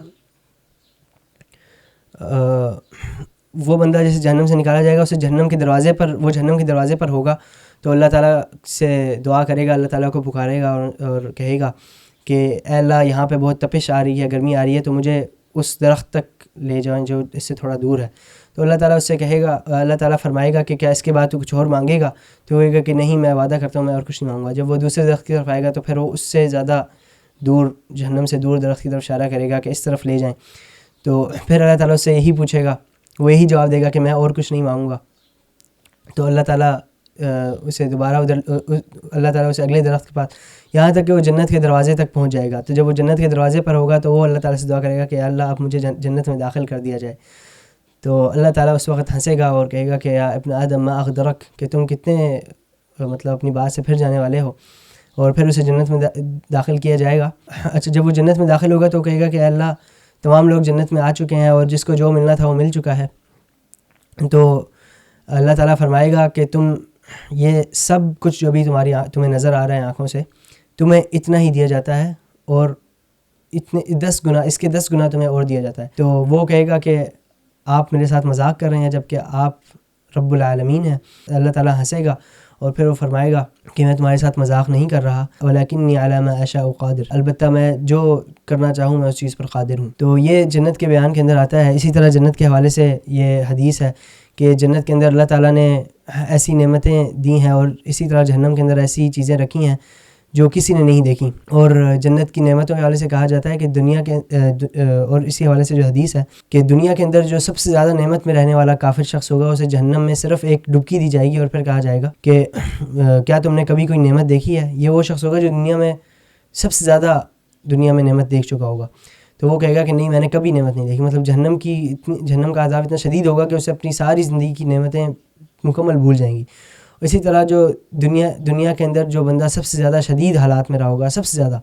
جسے جہنم سے نکالا جائے گا اسے جہنم کے دروازے پر ہوگا تو اللہ تعالیٰ سے دعا کرے گا، اللہ تعالیٰ کو پکارے گا اور کہے گا کہ اے اللہ یہاں پہ بہت تپش آ رہی ہے، گرمی آ رہی ہے، تو مجھے اس درخت تک لے جائیں جو اس سے تھوڑا دور ہے. تو اللہ تعالیٰ اس سے کہے گا، اللہ تعالیٰ فرمائے گا کہ کیا اس کے بعد تو کچھ اور مانگے گا؟ تو وہ کہے گا کہ نہیں، میں وعدہ کرتا ہوں میں اور کچھ نہیں مانگوں گا. جب وہ دوسرے درخت کی طرف آئے گا تو پھر وہ اس سے زیادہ دور، جہنم سے دور درخت کی طرف اشارہ کرے گا کہ اس طرف لے جائیں. تو پھر اللہ تعالیٰ اس سے یہی پوچھے گا، وہ یہی جواب دے گا کہ میں اور کچھ نہیں مانگوں گا. تو اللہ تعالیٰ اسے دوبارہ اللہ تعالیٰ اسے اگلے درخت کے پاس، یہاں تک کہ وہ جنت کے دروازے تک پہنچ جائے گا. تو جب وہ جنت کے دروازے پر ہوگا تو وہ اللہ تعالیٰ سے دعا کرے گا کہ اللہ اب مجھے جنت میں داخل کر دیا جائے. تو اللہ تعالیٰ اس وقت ہنسے گا اور کہے گا کہ یا ابن آدم ما اغدرک، کہ تم کتنے اپنی بات سے پھر جانے والے ہو. اور پھر اسے جنت میں داخل کیا جائے گا. اچھا، جب وہ جنت میں داخل ہوگا تو کہے گا کہ اللہ تمام لوگ جنت میں آ چکے ہیں اور جس کو جو ملنا تھا وہ مل چکا ہے. تو اللہ تعالیٰ فرمائے گا کہ تم یہ سب کچھ جو بھی تمہیں نظر آ رہا ہے آنکھوں سے، تمہیں اتنا ہی دیا جاتا ہے اور اتنے 10 گنا، اس کے 10 گنا تمہیں اور دیا جاتا ہے. تو وہ کہے گا کہ آپ میرے ساتھ مذاق کر رہے ہیں جبکہ آپ رب العالمین ہیں. اللہ تعالیٰ ہنسے گا اور پھر وہ فرمائے گا کہ میں تمہارے ساتھ مذاق نہیں کر رہا، ولیکنی علی ما اشاء قادر، البتہ میں جو کرنا چاہوں میں اس چیز پر قادر ہوں. تو یہ جنت کے بیان کے اندر آتا ہے. اسی طرح جنت کے حوالے سے یہ حدیث ہے کہ جنت کے اندر اللہ تعالیٰ نے ایسی نعمتیں دی ہیں اور اسی طرح جہنم کے اندر ایسی چیزیں رکھی ہیں جو کسی نے نہیں دیکھی. اور جنت کی نعمتوں کے حوالے سے کہا جاتا ہے کہ دنیا کے اور اسی حوالے سے جو حدیث ہے کہ دنیا کے اندر جو سب سے زیادہ نعمت میں رہنے والا کافر شخص ہوگا اسے جہنم میں صرف ایک ڈبکی دی جائے گی اور پھر کہا جائے گا کہ کیا تم نے کبھی کوئی نعمت دیکھی ہے؟ یہ وہ شخص ہوگا جو دنیا میں سب سے زیادہ نعمت دیکھ چکا ہوگا. تو وہ کہے گا کہ نہیں میں نے کبھی نعمت نہیں دیکھی. مطلب جہنم کا عذاب اتنا شدید ہوگا کہ اسے اپنی ساری زندگی کی نعمتیں مکمل بھول جائیں گی. اسی طرح جو دنیا کے اندر جو بندہ سب سے زیادہ شدید حالات میں رہا ہوگا، سب سے زیادہ،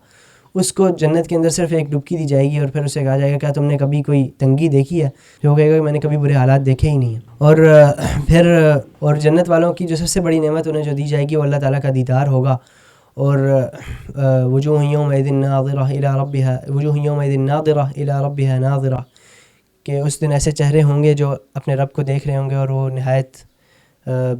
اس کو جنت کے اندر صرف ایک ڈبکی دی جائے گی اور پھر اسے کہا جائے گا کیا تم نے کبھی کوئی تنگی دیکھی ہے؟ جو کہے گا کہ میں نے کبھی برے حالات دیکھے ہی نہیں ہیں. اور جنت والوں کی جو سب سے بڑی نعمت انہیں جو دی جائے گی وہ اللہ تعالیٰ کا دیدار ہوگا. اور وجوہ یومئذ ناظرہ الی ربها ناظرہ، کہ اس دن ایسے چہرے ہوں گے جو اپنے رب کو دیکھ رہے ہوں گے اور وہ نہایت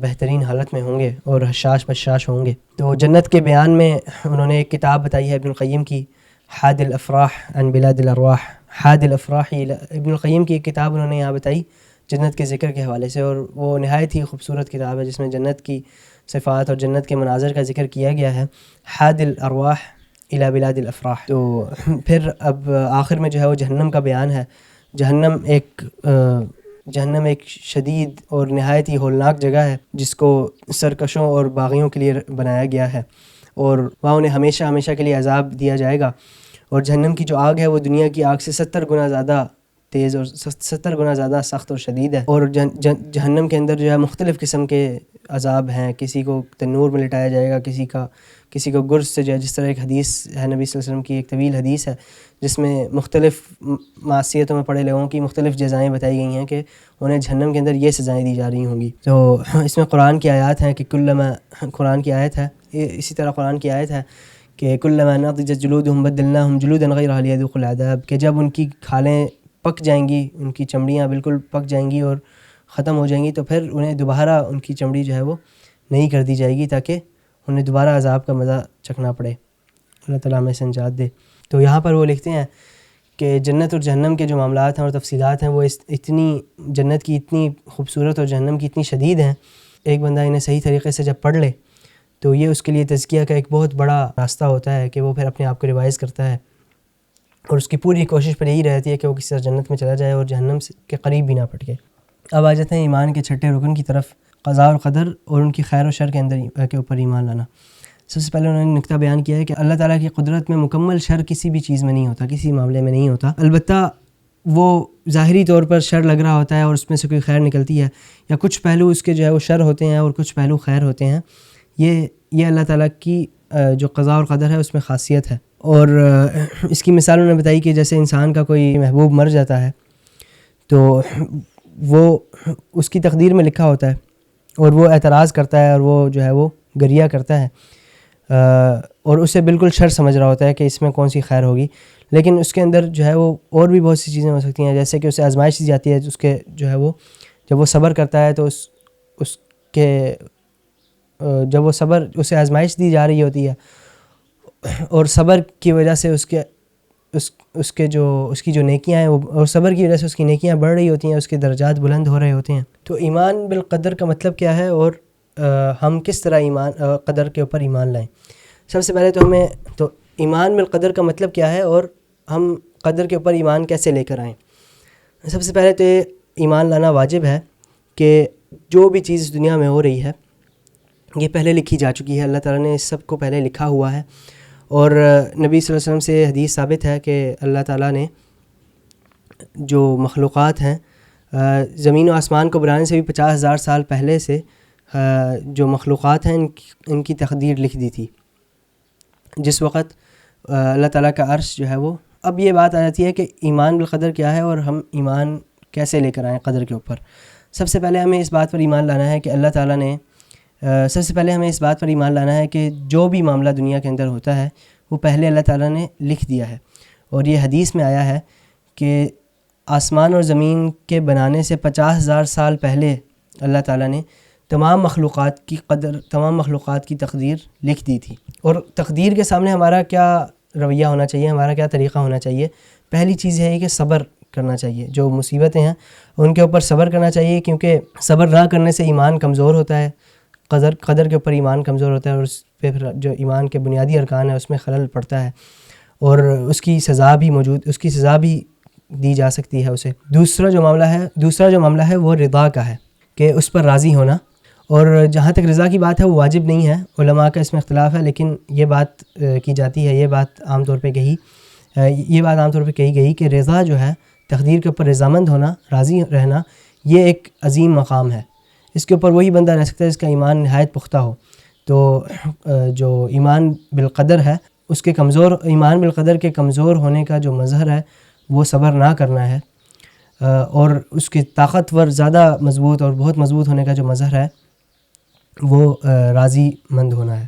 بہترین حالت میں ہوں گے اور حشاش بشاش ہوں گے. تو جنت کے بیان میں انہوں نے ایک کتاب بتائی ہے ابن القیم کی، حاد الافراح عن بلاد الارواح. حاد الافراح ابن القیم کی ایک کتاب انہوں نے یہاں بتائی جنت کے ذکر کے حوالے سے، اور وہ نہایت ہی خوبصورت کتاب ہے جس میں جنت کی صفات اور جنت کے مناظر کا ذکر کیا گیا ہے. حاد الارواح الی بلاد الافراح. تو پھر اب آخر میں جو ہے وہ جہنم کا بیان ہے. جہنم ایک شدید اور نہایت ہی ہولناک جگہ ہے جس کو سرکشوں اور باغیوں کے لیے بنایا گیا ہے، اور وہاں انہیں ہمیشہ ہمیشہ کے لیے عذاب دیا جائے گا. اور جہنم کی جو آگ ہے وہ دنیا کی آگ سے 70 گنا زیادہ تیز اور 70 گنا زیادہ سخت اور شدید ہے. اور جہنم کے اندر جو ہے مختلف قسم کے عذاب ہیں. کسی کو تنور میں لٹایا جائے گا، کسی کو گرز سے جو ہے، جس طرح ایک حدیث ہے نبی صلی اللہ علیہ وسلم کی، ایک طویل حدیث ہے جس میں مختلف معصیتوں میں پڑے لوگوں کی مختلف جزائیں بتائی گئی ہیں کہ انہیں جہنم کے اندر یہ سزائیں دی جا رہی ہوں گی. تو اس میں قرآن کی آیات ہیں کہ قرآن کی آیت ہے، اسی طرح قرآن کی آیت ہے کہ کلما نضجت جلودہم بدلناہم جلودا غیرہا لیذوقوا العذاب، کہ جب ان کی کھالیں پک جائیں گی، ان کی چمڑیاں بالکل پک جائیں گی اور ختم ہو جائیں گی، تو پھر انہیں دوبارہ ان کی چمڑی جو ہے وہ نہیں کر دی جائے گی تاکہ انہیں دوبارہ عذاب کا مزہ چکھنا پڑے. اللہ تعالیٰ ہمیں سنجات دے. تو یہاں پر وہ لکھتے ہیں کہ جنت اور جہنم کے جو معاملات ہیں اور تفصیلات ہیں وہ جنت کی اتنی خوبصورت اور جہنم کی اتنی شدید ہیں، ایک بندہ انہیں صحیح طریقے سے جب پڑھ لے تو یہ اس کے لیے تزکیہ کا ایک بہت بڑا راستہ ہوتا ہے کہ وہ پھر اپنے آپ کو ریوائز کرتا ہے، اور اس کی پوری کوشش پر یہی رہتی ہے کہ وہ کسی طرح جنت میں چلا جائے اور جہنم کے قریب بھی نہ پھٹکے. اب آ جاتے ہیں ایمان کے چھٹے رکن کی طرف، قضاء اور قدر اور ان کی خیر و شر کے اوپر ایمان لانا. سب سے پہلے انہوں نے نکتہ بیان کیا ہے کہ اللہ تعالیٰ کی قدرت میں مکمل شر کسی بھی چیز میں نہیں ہوتا، کسی معاملے میں نہیں ہوتا. البتہ وہ ظاہری طور پر شر لگ رہا ہوتا ہے اور اس میں سے کوئی خیر نکلتی ہے، یا کچھ پہلو اس کے جو ہے وہ شر ہوتے ہیں اور کچھ پہلو خیر ہوتے ہیں. یہ اللہ تعالیٰ کی جو قضاء اور قدر ہے اس میں خاصیت ہے. اور اس کی مثال انہوں نے بتائی کہ جیسے انسان کا کوئی محبوب مر جاتا ہے تو وہ اس کی تقدیر میں لکھا ہوتا ہے اور وہ اعتراض کرتا ہے اور وہ جو ہے وہ گریہ کرتا ہے اور اسے بالکل شر سمجھ رہا ہوتا ہے کہ اس میں کون سی خیر ہوگی، لیکن اس کے اندر جو ہے وہ اور بھی بہت سی چیزیں ہو سکتی ہیں، جیسے کہ اسے آزمائش دی جاتی ہے. اس کے جو ہے وہ جب وہ صبر کرتا ہے تو اسے آزمائش دی جا رہی ہوتی ہے، اور صبر کی وجہ سے اس کی جو نیکیاں ہیں اور صبر کی وجہ سے اس کی نیکیاں بڑھ رہی ہوتی ہیں، اس کے درجات بلند ہو رہے ہوتے ہیں. تو ایمان بالقدر کا مطلب کیا ہے اور ہم کس طرح قدر کے اوپر ایمان لائیں؟ سب سے پہلے تو ایمان بالقدر کا مطلب کیا ہے اور ہم قدر کے اوپر ایمان کیسے لے کر آئیں؟ سب سے پہلے تو یہ ایمان لانا واجب ہے کہ جو بھی چیز اس دنیا میں ہو رہی ہے یہ پہلے لکھی جا چکی ہے. اللہ تعالیٰ نے اس سب کو پہلے لکھا ہوا ہے، اور نبی صلی اللہ علیہ وسلم سے حدیث ثابت ہے کہ اللہ تعالیٰ نے جو مخلوقات ہیں، زمین و آسمان کو بنانے سے بھی 50,000 سال پہلے سے جو مخلوقات ہیں ان کی تقدیر لکھ دی تھی. جس وقت اللہ تعالیٰ کا عرش جو ہے وہ، اب یہ بات آ جاتی ہے کہ ایمان بالقدر کیا ہے اور ہم ایمان کیسے لے کر آئیں قدر کے اوپر. سب سے پہلے ہمیں اس بات پر ایمان لانا ہے کہ اللہ تعالیٰ نے کہ جو بھی معاملہ دنیا کے اندر ہوتا ہے وہ پہلے اللہ تعالیٰ نے لکھ دیا ہے. اور یہ حدیث میں آیا ہے کہ آسمان اور زمین کے بنانے سے 50,000 سال پہلے اللہ تعالیٰ نے تمام مخلوقات کی تقدیر لکھ دی تھی. اور تقدیر کے سامنے ہمارا کیا رویہ ہونا چاہیے، ہمارا کیا طریقہ ہونا چاہیے؟ پہلی چیز ہے کہ صبر کرنا چاہیے. جو مصیبتیں ہیں ان کے اوپر صبر کرنا چاہیے، کیونکہ صبر نہ کرنے سے ایمان کمزور ہوتا ہے، قدر کے اوپر ایمان کمزور ہوتا ہے، اور اس پہ پھر جو ایمان کے بنیادی ارکان ہیں اس میں خلل پڑتا ہے، اور اس کی سزا بھی دی جا سکتی ہے اسے. دوسرا جو معاملہ ہے وہ رضا کا ہے، کہ اس پر راضی ہونا. اور جہاں تک رضا کی بات ہے وہ واجب نہیں ہے، علماء کا اس میں اختلاف ہے، لیکن یہ بات کی جاتی ہے، یہ بات عام طور پہ کہی یہ بات عام طور پہ کہی گئی کہ رضا جو ہے، تقدیر کے اوپر رضامند ہونا، راضی رہنا، یہ ایک عظیم مقام ہے. اس کے اوپر وہی بندہ رہ سکتا ہے جس کا ایمان نہایت پختہ ہو. تو جو ایمان بالقدر ہے اس کے ایمان بالقدر کے کمزور ہونے کا جو مظہر ہے وہ صبر نہ کرنا ہے، اور اس کی طاقتور، زیادہ مضبوط اور بہت مضبوط ہونے کا جو مظہر ہے وہ راضی مند ہونا ہے،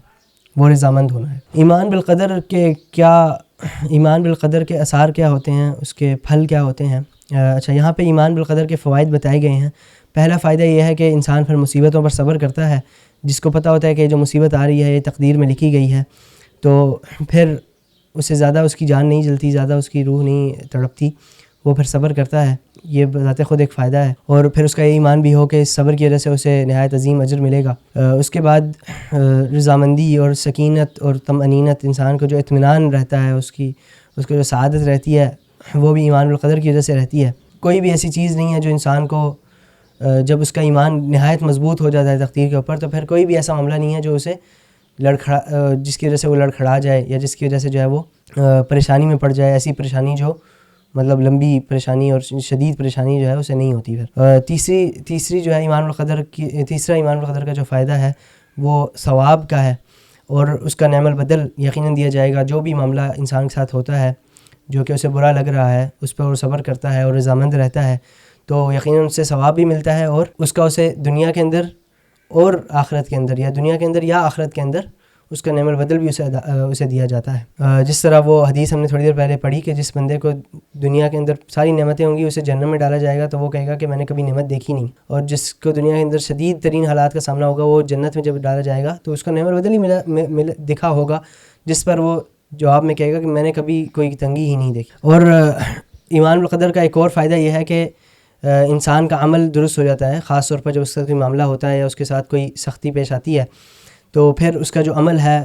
وہ رضامند ہونا ہے. ایمان بالقدر کے اثار کیا ہوتے ہیں، اس کے پھل کیا ہوتے ہیں؟ اچھا، یہاں پہ ایمان بالقدر کے فوائد بتائے گئے ہیں. پہلا فائدہ یہ ہے کہ انسان پھر مصیبتوں پر صبر کرتا ہے. جس کو پتہ ہوتا ہے کہ جو مصیبت آ رہی ہے یہ تقدیر میں لکھی گئی ہے، تو پھر اس سے زیادہ اس کی جان نہیں جلتی، زیادہ اس کی روح نہیں تڑپتی، وہ پھر صبر کرتا ہے. یہ بذات خود ایک فائدہ ہے. اور پھر اس کا یہ ایمان بھی ہو کہ اس صبر کی وجہ سے اسے نہایت عظیم اجر ملے گا. اس کے بعد رضامندی اور سکینت اور طمأنینت، انسان کو جو اطمینان رہتا ہے، اس کو جو سعادت رہتی ہے، وہ بھی ایمان بالقدر کی وجہ سے رہتی ہے. کوئی بھی ایسی چیز نہیں ہے جو انسان کو، جب اس کا ایمان نہایت مضبوط ہو جاتا ہے تقدیر کے اوپر، تو پھر کوئی بھی ایسا معاملہ نہیں ہے جو اسے جس کی وجہ سے وہ لڑکھڑا جائے، یا جس کی وجہ سے جو ہے وہ پریشانی میں پڑ جائے. ایسی پریشانی جو مطلب لمبی پریشانی اور شدید پریشانی جو ہے اسے نہیں ہوتی. پھر تیسری جو ہے تیسرا ایمان بالقدر کا جو فائدہ ہے وہ ثواب کا ہے، اور اس کا نعم البدل یقیناً دیا جائے گا. جو بھی معاملہ انسان کے ساتھ ہوتا ہے جو کہ اسے برا لگ رہا ہے، اس پر وہ صبر کرتا ہے اور رضامند رہتا ہے، تو یقیناً اس سے ثواب بھی ملتا ہے، اور اس کا اسے دنیا کے اندر اور آخرت کے اندر، یا دنیا کے اندر یا آخرت کے اندر اس کا نعم البدل بھی اسے دیا جاتا ہے. جس طرح وہ حدیث ہم نے تھوڑی دیر پہلے پڑھی کہ جس بندے کو دنیا کے اندر ساری نعمتیں ہوں گی، اسے جہنم میں ڈالا جائے گا تو وہ کہے گا کہ میں نے کبھی نعمت دیکھی نہیں. اور جس کو دنیا کے اندر شدید ترین حالات کا سامنا ہوگا، وہ جنت میں جب ڈالا جائے گا تو اس کا نعم البدل ہی دکھا ہوگا، جس پر وہ جواب میں کہے گا کہ میں نے کبھی کوئی تنگی ہی نہیں دیکھی. اور ایمان بالقدر کا ایک اور فائدہ یہ ہے کہ انسان کا عمل درست ہو جاتا ہے. خاص طور پر جب اس کا کوئی معاملہ ہوتا ہے یا اس کے ساتھ کوئی سختی پیش آتی ہے، تو پھر اس کا جو عمل ہے،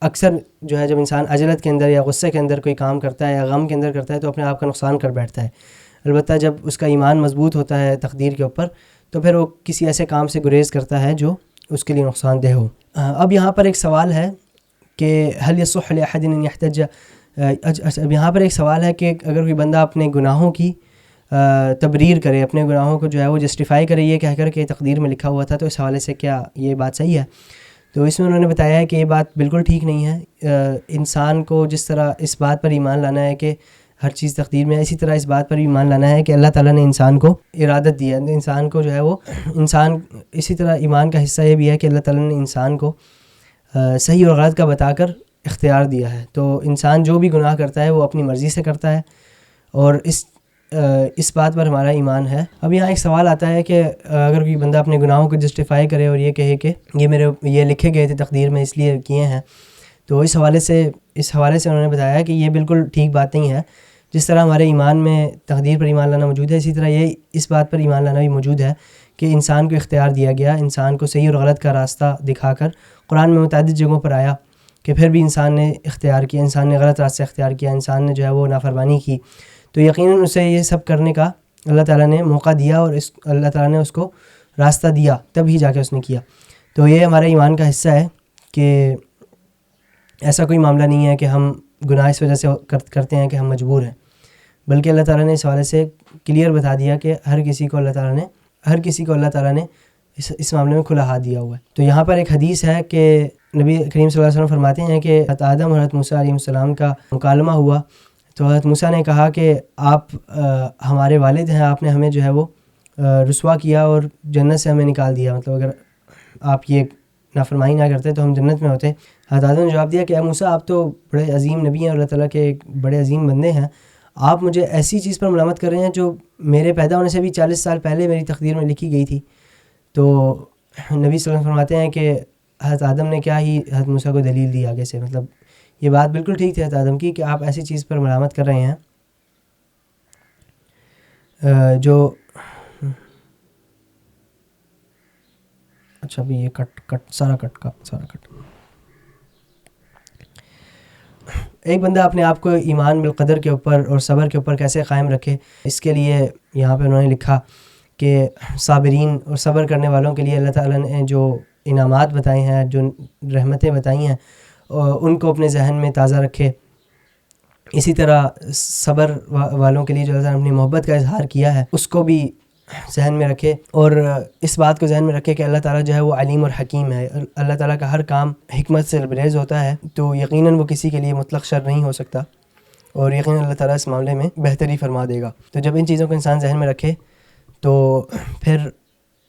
اکثر جو ہے جب انسان عجلت کے اندر یا غصے کے اندر کوئی کام کرتا ہے یا غم کے اندر کرتا ہے تو اپنے آپ کا نقصان کر بیٹھتا ہے. البتہ جب اس کا ایمان مضبوط ہوتا ہے تقدیر کے اوپر، تو پھر وہ کسی ایسے کام سے گریز کرتا ہے جو اس کے لیے نقصان دہ ہو. اب یہاں پر ایک سوال ہے کہ هل يصح لأحد ان يحتج. اب یہاں پر ایک سوال ہے کہ اگر کوئی بندہ اپنے گناہوں کی تبریر کرے، اپنے گناہوں کو جو ہے وہ جسٹیفائی کرے یہ کہہ کر کہ تقدیر میں لکھا ہوا تھا، تو اس حوالے سے کیا یہ بات صحیح ہے؟ تو اس میں انہوں نے بتایا ہے کہ یہ بات بالکل ٹھیک نہیں ہے. انسان کو جس طرح اس بات پر ایمان لانا ہے کہ ہر چیز تقدیر میں ہے، اسی طرح اس بات پر ایمان لانا ہے کہ اللہ تعالیٰ نے انسان کو ارادت دیا ہے. انسان کو جو ہے وہ اسی طرح ایمان کا حصہ یہ بھی ہے کہ اللہ تعالیٰ نے انسان کو صحیح اور غلط کا بتا کر اختیار دیا ہے. تو انسان جو بھی گناہ کرتا ہے وہ اپنی مرضی سے کرتا ہے، اور اس بات پر ہمارا ایمان ہے. اب یہاں ایک سوال آتا ہے کہ اگر کوئی بندہ اپنے گناہوں کو جسٹیفائی کرے اور یہ کہے کہ یہ لکھے گئے تھے تقدیر میں اس لیے کیے ہیں، تو اس حوالے سے انہوں نے بتایا کہ یہ بالکل ٹھیک بات نہیں ہے. جس طرح ہمارے ایمان میں تقدیر پر ایمان لانا موجود ہے، اسی طرح یہ اس بات پر ایمان لانا بھی موجود ہے کہ انسان کو اختیار دیا گیا، انسان کو صحیح اور غلط کا راستہ دکھا کر. قرآن میں متعدد جگہوں پر آیا کہ پھر بھی انسان نے اختیار کیا، انسان نے غلط راستہ اختیار کیا، انسان نے جو ہے وہ نافرمانی کی، تو یقیناً اسے یہ سب کرنے کا اللہ تعالیٰ نے موقع دیا، اور اللہ تعالیٰ نے اس کو راستہ دیا، تب ہی جا کے اس نے کیا. تو یہ ہمارے ایمان کا حصہ ہے کہ ایسا کوئی معاملہ نہیں ہے کہ ہم گناہ اس وجہ سے کرتے ہیں کہ ہم مجبور ہیں، بلکہ اللہ تعالیٰ نے اس حوالے سے کلیئر بتا دیا کہ ہر کسی کو اللہ تعالیٰ نے اس معاملے میں کھلا ہاتھ دیا ہوا ہے. تو یہاں پر ایک حدیث ہے کہ نبی کریم صلی اللہ علیہ وسلم فرماتے ہیں کہ حضرت آدم اور حضرت موسیٰ علیہ السلام کا مکالمہ ہوا، تو حضرت موسیٰ نے کہا کہ آپ ہمارے والد ہیں، آپ نے ہمیں جو ہے وہ رسوا کیا اور جنت سے ہمیں نکال دیا، مطلب اگر آپ یہ نافرمانی نہ کرتے تو ہم جنت میں ہوتے. حضرت آدم نے جواب دیا کہ اے موسیٰ، آپ تو بڑے عظیم نبی ہیں، اللہ تعالیٰ کے ایک بڑے عظیم بندے ہیں، آپ مجھے ایسی چیز پر ملامت کر رہے ہیں جو میرے پیدا ہونے سے بھی 40 سال پہلے میری تقدیر میں لکھی گئی تھی. تو نبی صلی اللہ علیہ وسلم فرماتے ہیں کہ حضرت آدم نے کیا ہی حضرت موسیٰ کو دلیل دی آگے سے، مطلب یہ بات بالکل ٹھیک تھی حضرت آدم کی کہ آپ ایسی چیز پر ملامت کر رہے ہیں جو اچھا بھی یہ سارا کٹ. ایک بندہ اپنے آپ کو ایمان بالقدر کے اوپر اور صبر کے اوپر کیسے قائم رکھے، اس کے لیے یہاں پہ انہوں نے لکھا کہ صابرین اور صبر کرنے والوں کے لیے اللہ تعالیٰ نے جو انعامات بتائے ہیں، جو رحمتیں بتائی ہیں، ان کو اپنے ذہن میں تازہ رکھے، اسی طرح صبر والوں کے لیے جو اللہ تعالیٰ نے اپنی محبت کا اظہار کیا ہے اس کو بھی ذہن میں رکھے، اور اس بات کو ذہن میں رکھے کہ اللہ تعالیٰ جو ہے وہ علیم اور حکیم ہے. اللہ تعالیٰ کا ہر کام حکمت سے لبریز ہوتا ہے، تو یقیناً وہ کسی کے لیے مطلق شر نہیں ہو سکتا، اور یقیناً اللہ تعالیٰ اس معاملے میں بہتری فرما دے گا. تو جب ان چیزوں کو انسان ذہن میں رکھے تو پھر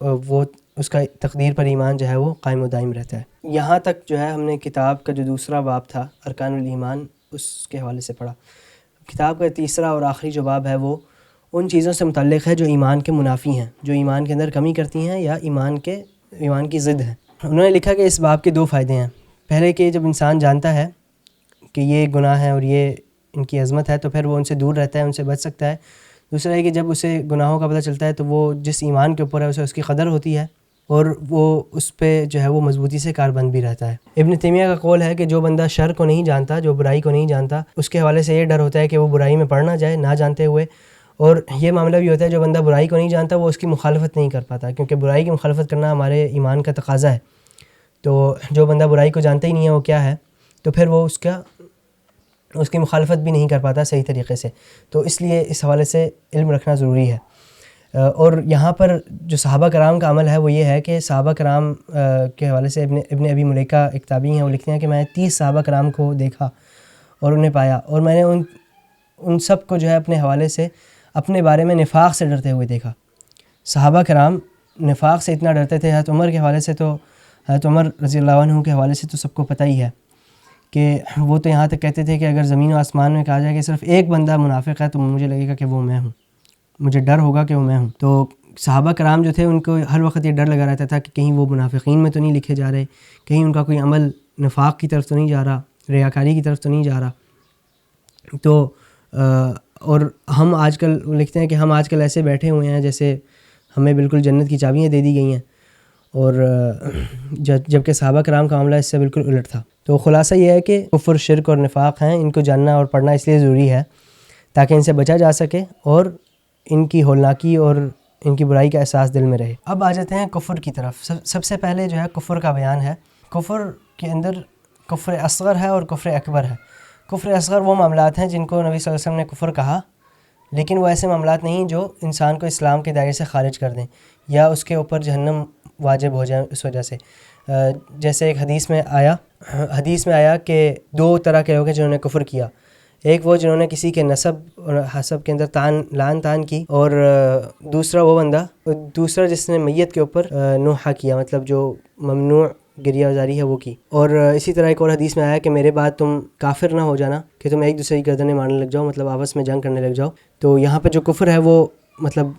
وہ اس کا تقدیر پر ایمان جو ہے وہ قائم و دائم رہتا ہے. یہاں تک جو ہے ہم نے کتاب کا جو دوسرا باب تھا ارکان الایمان اس کے حوالے سے پڑھا. کتاب کا تیسرا اور آخری جو باب ہے وہ ان چیزوں سے متعلق ہے جو ایمان کے منافی ہیں، جو ایمان کے اندر کمی کرتی ہیں یا ایمان کی ضد ہیں. انہوں نے لکھا کہ اس باب کے 2 فائدے ہیں. پہلے کہ جب انسان جانتا ہے کہ یہ گناہ ہے اور یہ ان کی عظمت ہے تو پھر وہ ان سے دور رہتا ہے، ان سے بچ سکتا ہے. دوسرا ہے کہ جب اسے گناہوں کا پتہ چلتا ہے تو وہ جس ایمان کے اوپر ہے اسے اس کی قدر ہوتی ہے اور وہ اس پہ جو ہے وہ مضبوطی سے کاربند بھی رہتا ہے. ابن تیمیہ کا قول ہے کہ جو بندہ شر کو نہیں جانتا، جو برائی کو نہیں جانتا، اس کے حوالے سے یہ ڈر ہوتا ہے کہ وہ برائی میں پڑ نہ جائے نہ جانتے ہوئے. اور یہ معاملہ بھی ہوتا ہے جو بندہ برائی کو نہیں جانتا وہ اس کی مخالفت نہیں کر پاتا، کیونکہ برائی کی مخالفت کرنا ہمارے ایمان کا تقاضا ہے. تو جو بندہ برائی کو جانتا ہی نہیں ہے وہ کیا ہے، تو پھر وہ اس کی مخالفت بھی نہیں کر پاتا صحیح طریقے سے. تو اس لیے اس حوالے سے علم رکھنا ضروری ہے. اور یہاں پر جو صحابہ کرام کا عمل ہے وہ یہ ہے کہ صحابہ کرام کے حوالے سے ابن ابی ملیکہ ایک تابعی ہیں، وہ لکھتے ہیں کہ میں 30 صحابہ کرام کو دیکھا اور انہیں پایا، اور میں نے ان سب کو جو ہے اپنے حوالے سے اپنے بارے میں نفاق سے ڈرتے ہوئے دیکھا. صحابہ کرام نفاق سے اتنا ڈرتے تھے. حضرت عمر کے حوالے سے تو حضرت عمر رضی اللہ عنہ کے حوالے سے تو سب کو پتہ ہی ہے کہ وہ تو یہاں تک کہتے تھے کہ اگر زمین و آسمان میں کہا جائے کہ صرف ایک بندہ منافق ہے تو مجھے لگے گا کہ وہ میں ہوں، مجھے ڈر ہوگا کہ وہ میں ہوں. تو صحابہ کرام جو تھے ان کو ہر وقت یہ ڈر لگا رہتا تھا کہ کہیں وہ منافقین میں تو نہیں لکھے جا رہے، کہیں ان کا کوئی عمل نفاق کی طرف تو نہیں جا رہا، ریاکاری کی طرف تو نہیں جا رہا. تو اور ہم آج کل لکھتے ہیں کہ ہم آج کل ایسے بیٹھے ہوئے ہیں جیسے ہمیں بالکل جنت کی چابیاں دے دی گئی ہیں، اور جبکہ صحابہ کرام کا معاملہ اس سے بالکل الٹ تھا. تو خلاصہ یہ ہے کہ کفر، شرک اور نفاق ہیں، ان کو جاننا اور پڑھنا اس لیے ضروری ہے تاکہ ان سے بچا جا سکے اور ان کی ہولناکی اور ان کی برائی کا احساس دل میں رہے. اب آ جاتے ہیں کفر کی طرف. سب سے پہلے جو ہے کفر کا بیان ہے. کفر کے اندر کفر اصغر ہے اور کفر اکبر ہے. کفر اصغر وہ معاملات ہیں جن کو نبی صلی اللہ علیہ وسلم نے کفر کہا، لیکن وہ ایسے معاملات نہیں جو انسان کو اسلام کے دائرے سے خارج کر دیں یا اس کے اوپر جہنم واجب ہو جائے اس وجہ سے. جیسے ایک حدیث میں آیا کہ 2 طرح کے لوگ ہیں جنہوں نے کفر کیا. ایک وہ جنہوں نے کسی کے نسب اور حسب کے اندر لعن تان کی، اور دوسرا جس نے میت کے اوپر نوحہ کیا، مطلب جو ممنوع گریہ زاری ہے وہ کی. اور اسی طرح ایک اور حدیث میں آیا کہ میرے بعد تم کافر نہ ہو جانا کہ تم ایک دوسرے کی گردنیں مارنے لگ جاؤ، مطلب آپس میں جنگ کرنے لگ جاؤ. تو یہاں پہ جو کفر ہے وہ مطلب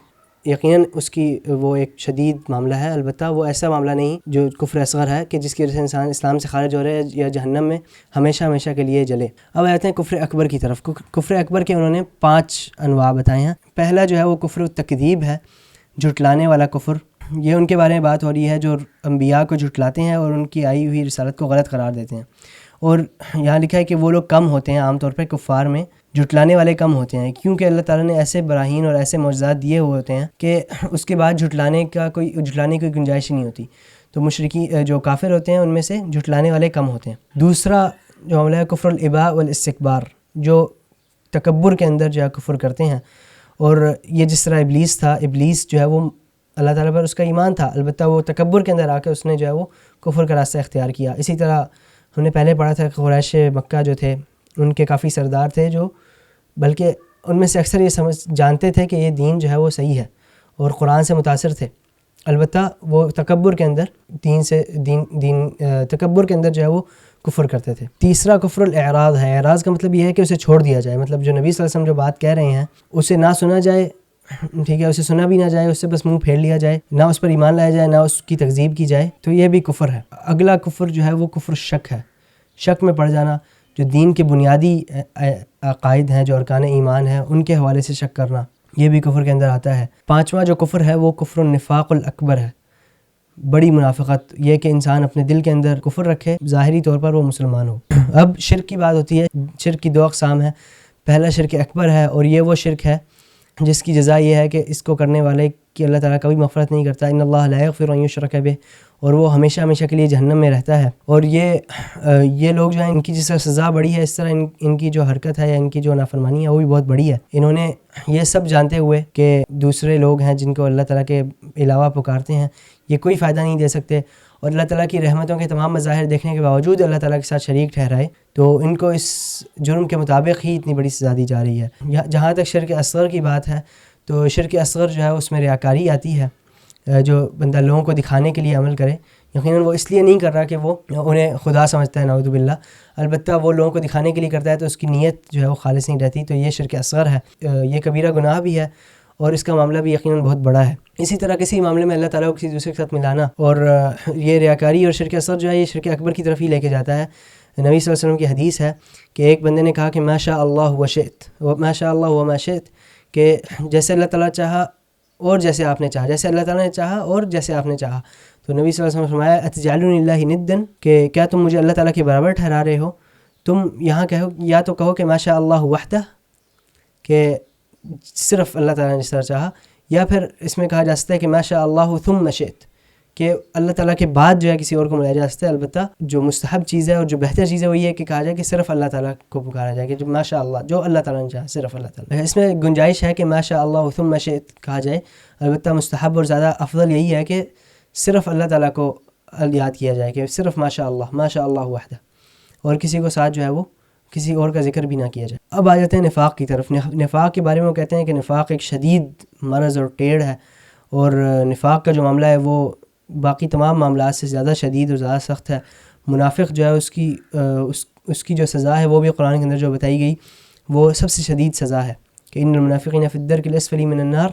یقیناً اس کی وہ ایک شدید معاملہ ہے، البتہ وہ ایسا معاملہ نہیں جو کفر اصغر ہے کہ جس کی وجہ سے انسان اسلام سے خارج ہو رہا ہے یا جہنم میں ہمیشہ کے لیے جلے. اب آتے ہیں کفر اکبر کی طرف. کفر اکبر کے انہوں نے 5 انواع بتائے ہیں. پہلا جو ہے وہ کفر التکذیب ہے، جھٹلانے والا کفر. یہ ان کے بارے میں بات ہو رہی ہے جو انبیاء کو جھٹلاتے ہیں اور ان کی آئی ہوئی رسالت کو غلط قرار دیتے ہیں. اور یہاں لکھا ہے کہ وہ لوگ کم ہوتے ہیں، عام طور پہ کفار میں جھٹلانے والے کم ہوتے ہیں، کیونکہ اللہ تعالیٰ نے ایسے براہین اور ایسے معجزات دیے ہوئے ہوتے ہیں کہ اس کے بعد جھٹلانے کی کوئی گنجائش نہیں ہوتی. تو مشرکی جو کافر ہوتے ہیں ان میں سے جھٹلانے والے کم ہوتے ہیں. دوسرا جو معاملہ ہے کفر الاباء والاستکبار، جو تکبر کے اندر جو ہے کفر کرتے ہیں. اور یہ جس طرح ابلیس تھا، ابلیس جو ہے وہ اللہ تعالیٰ پر اس کا ایمان تھا، البتہ وہ تکبر کے اندر آ کے اس نے جو ہے وہ کفر کا راستہ اختیار کیا. اسی طرح ہم نے پہلے پڑھا تھا کہ قریش مکہ جو تھے ان کے کافی سردار تھے جو بلکہ ان میں سے اکثر یہ جانتے تھے کہ یہ دین جو ہے وہ صحیح ہے اور قرآن سے متاثر تھے، البتہ وہ تکبر کے اندر تکبر کے اندر جو ہے وہ کفر کرتے تھے. تیسرا کفر الاعراض ہے. اعراض کا مطلب یہ ہے کہ اسے چھوڑ دیا جائے، مطلب جو نبی صلی اللہ علیہ وسلم جو بات کہہ رہے ہیں اسے نہ سنا جائے، ٹھیک ہے، اسے سنا بھی نہ جائے، اس سے بس منہ پھیر لیا جائے، نہ اس پر ایمان لایا جائے، نہ اس کی تکذیب کی جائے، تو یہ بھی کفر ہے. اگلا کفر جو ہے وہ کفر شک ہے. شک میں پڑ جانا، جو دین کے بنیادی عقائد ہیں، جو ارکان ایمان ہیں، ان کے حوالے سے شک کرنا، یہ بھی کفر کے اندر آتا ہے. پانچواں جو کفر ہے وہ کفر النفاق الاکبر ہے، بڑی منافقت، یہ کہ انسان اپنے دل کے اندر کفر رکھے، ظاہری طور پر وہ مسلمان ہو. اب شرک کی بات ہوتی ہے. شرک کی 2 اقسام ہیں. پہلا شرک اکبر ہے، اور یہ وہ شرک ہے جس کی جزا یہ ہے کہ اس کو کرنے والے کی اللہ تعالیٰ کبھی مغفرت نہیں کرتا. ان اللہ لا یغفر ان یشرک بہ، اور وہ ہمیشہ ہمیشہ کے لیے جہنم میں رہتا ہے. اور یہ لوگ جو ہیں ان کی جس طرح سزا بڑی ہے، اس طرح ان کی جو حرکت ہے یا ان کی جو نافرمانی ہے وہ بھی بہت بڑی ہے. انہوں نے یہ سب جانتے ہوئے کہ دوسرے لوگ ہیں جن کو اللہ تعالیٰ کے علاوہ پکارتے ہیں، یہ کوئی فائدہ نہیں دے سکتے، اور اللہ تعالیٰ کی رحمتوں کے تمام مظاہر دیکھنے کے باوجود اللہ تعالیٰ کے ساتھ شریک ٹھہرائے، تو ان کو اس جرم کے مطابق ہی اتنی بڑی سزا دی جا رہی ہے. جہاں تک شرک اصغر کی بات ہے، تو شرک اصغر جو ہے اس میں ریاکاری آتی ہے. جو بندہ لوگوں کو دکھانے کے لیے عمل کرے، یقیناً وہ اس لیے نہیں کر رہا کہ وہ انہیں خدا سمجھتا ہے، نعوذ باللہ، البتہ وہ لوگوں کو دکھانے کے لیے کرتا ہے تو اس کی نیت جو ہے وہ خالص نہیں رہتی، تو یہ شرک اصغر ہے. یہ کبیرہ گناہ بھی ہے اور اس کا معاملہ بھی یقیناً بہت بڑا ہے. اسی طرح کسی معاملے میں اللہ تعالیٰ کو کسی دوسرے کے ساتھ ملانا اور یہ ریاکاری اور شرک اصغر جو ہے یہ شرک اکبر کی طرف ہی لے کے جاتا ہے. نبی صلی اللہ علیہ وسلم کی حدیث ہے کہ ایک بندے نے کہا کہ ما شاء اللہ و شئت، ما شاء اللہ و ما شئت، کہ جیسے اللہ تعالیٰ چاہا اور جیسے آپ نے چاہا، جیسے اللہ تعالیٰ نے چاہا اور جیسے آپ نے چاہا. تو نبی صلی اللہ علیہ وسلم نے فرمایا اتجعلون للہ ندا، کہ کیا تم مجھے اللہ تعالیٰ کے برابر ٹھہرا رہے ہو؟ تم یہاں کہو یا تو کہو کہ ما شاء اللہ وحدہ، کہ صرف اللہ تعالیٰ نے جس طرح چاہا، یا پھر اس میں کہا جا سکتا ہے کہ ما شاء اللہ ثم شئت، کہ اللہ تعالیٰ کے بعد جو ہے کسی اور کو ملایا جا سکتا ہے. البتہ جو مستحب چیز ہے اور جو بہتر چیز ہے وہ یہ ہے کہ کہا جائے کہ صرف اللہ تعالیٰ کو پکارا جائے، کہ جو ما شاء اللہ، جو اللہ تعالیٰ نے چاہا، صرف اللہ تعالیٰ. اس میں گنجائش ہے کہ ما شاء اللہ ثم شئت کہا جائے، البتہ مستحب اور زیادہ افضل یہی ہے کہ صرف اللہ تعالیٰ کو یاد کیا جائے، کہ صرف ما شاء اللہ وحدہ، اور کسی کو ساتھ جو ہے وہ کسی اور کا ذکر بھی نہ کیا جائے. اب آ جاتے ہیں نفاق کی طرف. نفاق کے بارے میں وہ کہتے ہیں کہ نفاق ایک شدید مرض اور ٹیڑھ ہے، اور نفاق کا جو معاملہ ہے وہ باقی تمام معاملات سے زیادہ شدید اور زیادہ سخت ہے. منافق جو ہے اس کی جو سزا ہے وہ بھی قرآن کے اندر جو بتائی گئی وہ سب سے شدید سزا ہے، کہ ان المنافقین فی الدرک الاسفل من النار،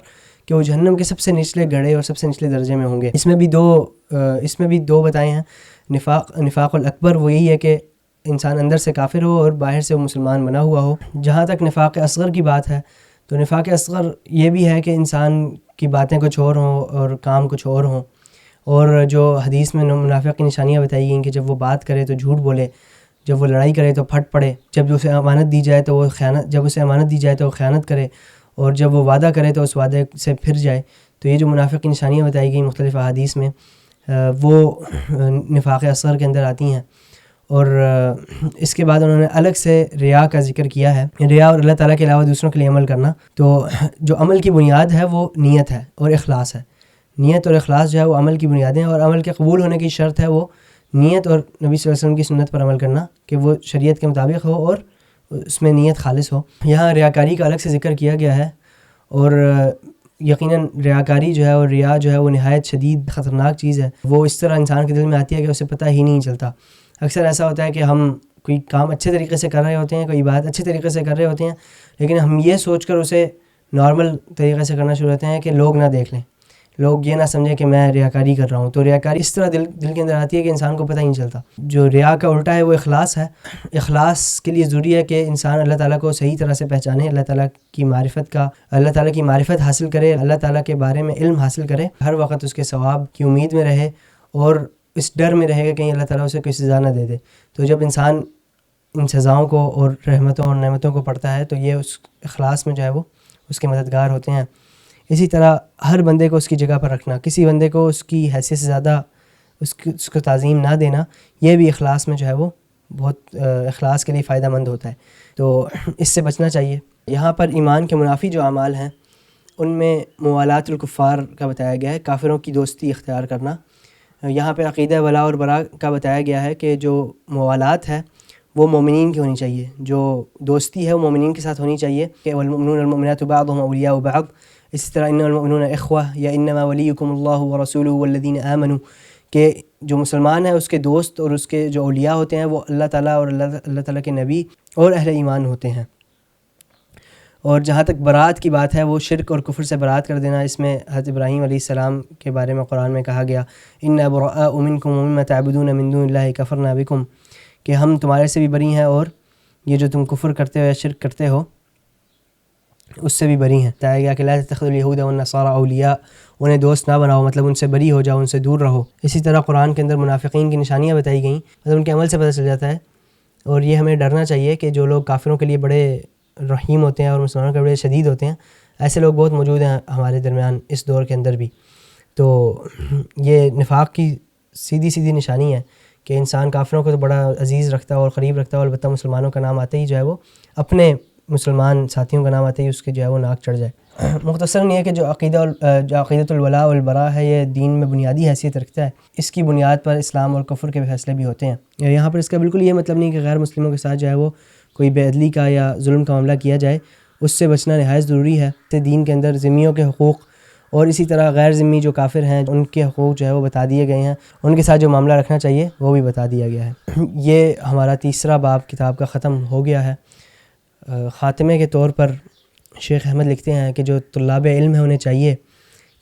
کہ وہ جہنم کے سب سے نچلے گڑھے اور سب سے نچلے درجے میں ہوں گے. اس میں بھی دو بتائے ہیں. نفاق الاکبر وہ یہی ہے کہ انسان اندر سے کافر ہو اور باہر سے وہ مسلمان بنا ہوا ہو. جہاں تک نفاق اصغر کی بات ہے، تو نفاق اصغر یہ بھی ہے کہ انسان کی باتیں کچھ اور ہوں اور کام کچھ اور ہوں. اور جو حدیث میں منافق کی نشانیاں بتائی گئیں کہ جب وہ بات کرے تو جھوٹ بولے، جب وہ لڑائی کرے تو پھٹ پڑے، جب اسے امانت دی جائے تو وہ خیانت کرے، اور جب وہ وعدہ کرے تو اس وعدے سے پھر جائے. تو یہ جو منافق کی نشانیاں بتائی گئیں مختلف احادیث میں، وہ نفاق اصغر کے اندر آتی ہیں. اور اس کے بعد انہوں نے الگ سے ریا کا ذکر کیا ہے. ریا اور اللہ تعالیٰ کے علاوہ دوسروں کے لیے عمل کرنا. تو جو عمل کی بنیاد ہے وہ نیت ہے اور اخلاص ہے. نیت اور اخلاص جو ہے وہ عمل کی بنیادیں، اور عمل کے قبول ہونے کی شرط ہے وہ نیت اور نبی صلی اللہ علیہ وسلم کی سنت پر عمل کرنا، کہ وہ شریعت کے مطابق ہو اور اس میں نیت خالص ہو. یہاں ریاکاری کا الگ سے ذکر کیا گیا ہے، اور یقیناً ریاکاری جو ہے اور ریا جو ہے وہ نہایت شدید خطرناک چیز ہے. وہ اس طرح انسان کے دل میں آتی ہے کہ اسے پتہ ہی نہیں چلتا. اکثر ایسا ہوتا ہے کہ ہم کوئی کام اچھے طریقے سے کر رہے ہوتے ہیں، کوئی بات اچھے طریقے سے کر رہے ہوتے ہیں، لیکن ہم یہ سوچ کر اسے نارمل طریقے سے کرنا شروع ہوتے ہیں کہ لوگ نہ دیکھ لیں، لوگ یہ نہ سمجھیں کہ میں ریاکاری کر رہا ہوں. تو ریاکاری اس طرح دل کے اندر آتی ہے کہ انسان کو پتہ ہی نہیں چلتا. جو ریا کا الٹا ہے وہ اخلاص ہے. اخلاص کے لیے ضروری ہے کہ انسان اللہ تعالیٰ کو صحیح طرح سے پہچانے، اللہ تعالیٰ کی معرفت حاصل کرے، اللہ تعالیٰ کے بارے میں علم حاصل کرے، ہر وقت اس کے ثواب کی امید میں رہے، اور اس ڈر میں رہے گا کہیں اللہ تعالیٰ اسے کوئی سزا نہ دے دے. تو جب انسان ان سزاؤں کو اور رحمتوں اور نعمتوں کو پڑھتا ہے تو یہ اس اخلاص میں جو ہے وہ اس کے مددگار ہوتے ہیں. اسی طرح ہر بندے کو اس کی جگہ پر رکھنا، کسی بندے کو اس کی حیثیت سے زیادہ اس کو تعظیم نہ دینا، یہ بھی اخلاص میں جو ہے وہ بہت اخلاص کے لیے فائدہ مند ہوتا ہے. تو اس سے بچنا چاہیے. یہاں پر ایمان کے منافی جو اعمال ہیں ان میں موالات الکفار کا بتایا گیا ہے، کافروں کی دوستی اختیار کرنا. یہاں پہ عقیدہ ولا اور برا کا بتایا گیا ہے کہ جو موالات ہے وہ مومنین کی ہونی چاہیے، جو دوستی ہے وہ مومنین کے ساتھ ہونی چاہیے، کہ والمؤمنون والمؤمنات بعضهم اولیاء بعض. اسی طرح انما المؤمنون اخوہ یا انما ولیکم اللہ ورسولہ والذین آمنوا، کہ جو مسلمان ہے اس کے دوست اور اس کے جو اولیاء ہوتے ہیں وہ اللہ تعالیٰ اور اللہ تعالیٰ کے نبی اور اہل ایمان ہوتے ہیں. اور جہاں تک برات کی بات ہے وہ شرک اور کفر سے برات کر دینا. اس میں حضرت ابراہیم علیہ السلام کے بارے میں قرآن میں کہا گیا انا براء منکم ومما تعبدون من دون اللہ کفرنا بکم، کہ ہم تمہارے سے بھی بری ہیں اور یہ جو تم کفر کرتے ہو یا شرک کرتے ہو اس سے بھی بری ہیں. بتایا گیا کہ لا تتخذوا اليہود والنصارى اولیاء، انہیں دوست نہ بناؤ، مطلب ان سے بری ہو جاؤ، ان سے دور رہو. اسی طرح قرآن کے اندر منافقین کی نشانیاں بتائی گئیں، مطلب ان کے عمل سے پتہ چل جاتا ہے. اور یہ ہمیں ڈرنا چاہیے کہ جو لوگ کافروں کے لیے بڑے رحیم ہوتے ہیں اور مسلمانوں کے بڑے شدید ہوتے ہیں، ایسے لوگ بہت موجود ہیں ہمارے درمیان اس دور کے اندر بھی. تو یہ نفاق کی سیدھی نشانی ہے کہ انسان کافروں کو تو بڑا عزیز رکھتا ہے اور قریب رکھتا ہے، البتہ مسلمانوں کا نام آتے ہی جو ہے وہ اپنے مسلمان ساتھیوں کا نام آتے ہی اس کے جو ہے وہ ناک چڑھ جائے. مختصراً یہ کہ جو عقیدۃ الولاء والبراء ہے یہ دین میں بنیادی حیثیت رکھتا ہے. اس کی بنیاد پر اسلام اور کفر کے فیصلے بھی ہوتے ہیں. یہاں پر اس کا بالکل یہ مطلب نہیں کہ غیر مسلموں کے ساتھ جو ہے وہ کوئی بے عدلی کا یا ظلم کا معاملہ کیا جائے، اس سے بچنا نہایت ضروری ہے. دین کے اندر ذمیوں کے حقوق اور اسی طرح غیر ذمی جو کافر ہیں ان کے حقوق جو ہے وہ بتا دیے گئے ہیں، ان کے ساتھ جو معاملہ رکھنا چاہیے وہ بھی بتا دیا گیا ہے. یہ ہمارا تیسرا باب کتاب کا ختم ہو گیا ہے. خاتمے کے طور پر شیخ احمد لکھتے ہیں کہ جو طلاب علم ہیں انہیں چاہیے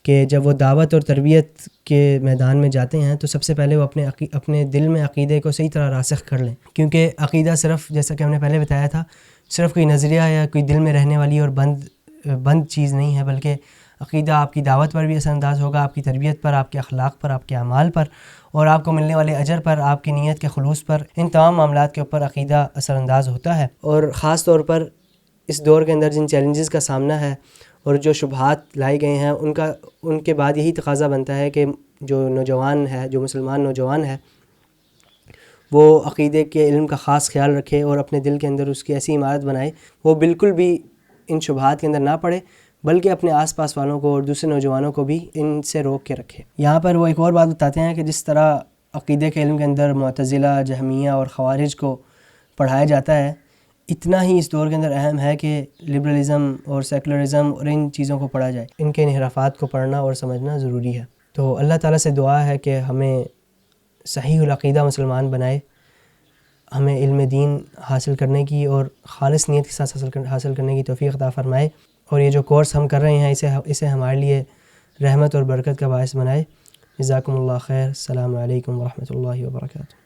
کہ جب وہ دعوت اور تربیت کے میدان میں جاتے ہیں تو سب سے پہلے وہ اپنے دل میں عقیدے کو صحیح طرح راسخ کر لیں، کیونکہ عقیدہ صرف جیسا کہ ہم نے پہلے بتایا تھا صرف کوئی نظریہ یا کوئی دل میں رہنے والی اور بند چیز نہیں ہے، بلکہ عقیدہ آپ کی دعوت پر بھی اثر انداز ہوگا، آپ کی تربیت پر، آپ کے اخلاق پر، آپ کے اعمال پر اور آپ کو ملنے والے اجر پر، آپ کی نیت کے خلوص پر. ان تمام معاملات کے اوپر عقیدہ اثر انداز ہوتا ہے. اور خاص طور پر اس دور کے اندر جن چیلنجز کا سامنا ہے اور جو شبہات لائے گئے ہیں ان کے بعد یہی تقاضا بنتا ہے کہ جو نوجوان ہے، جو مسلمان نوجوان ہے، وہ عقیدے کے علم کا خاص خیال رکھے اور اپنے دل کے اندر اس کی ایسی عمارت بنائے وہ بالکل بھی ان شبہات کے اندر نہ پڑے، بلکہ اپنے آس پاس والوں کو اور دوسرے نوجوانوں کو بھی ان سے روک کے رکھے. یہاں پر وہ ایک اور بات بتاتے ہیں کہ جس طرح عقیدے کے علم کے اندر معتزلہ، جہمیہ اور خوارج کو پڑھایا جاتا ہے، اتنا ہی اس دور کے اندر اہم ہے کہ لبرلزم اور سیکولرزم اور ان چیزوں کو پڑھا جائے. ان کے انحرافات کو پڑھنا اور سمجھنا ضروری ہے. تو اللہ تعالیٰ سے دعا ہے کہ ہمیں صحیح العقیدہ مسلمان بنائے، ہمیں علم دین حاصل کرنے کی اور خالص نیت کے ساتھ حاصل کرنے کی توفیق عطا فرمائے، اور یہ جو کورس ہم کر رہے ہیں اسے ہمارے لیے رحمت اور برکت کا باعث بنائے. جزاکم اللہ خیر. السلام علیکم ورحمۃ اللہ وبرکاتہ.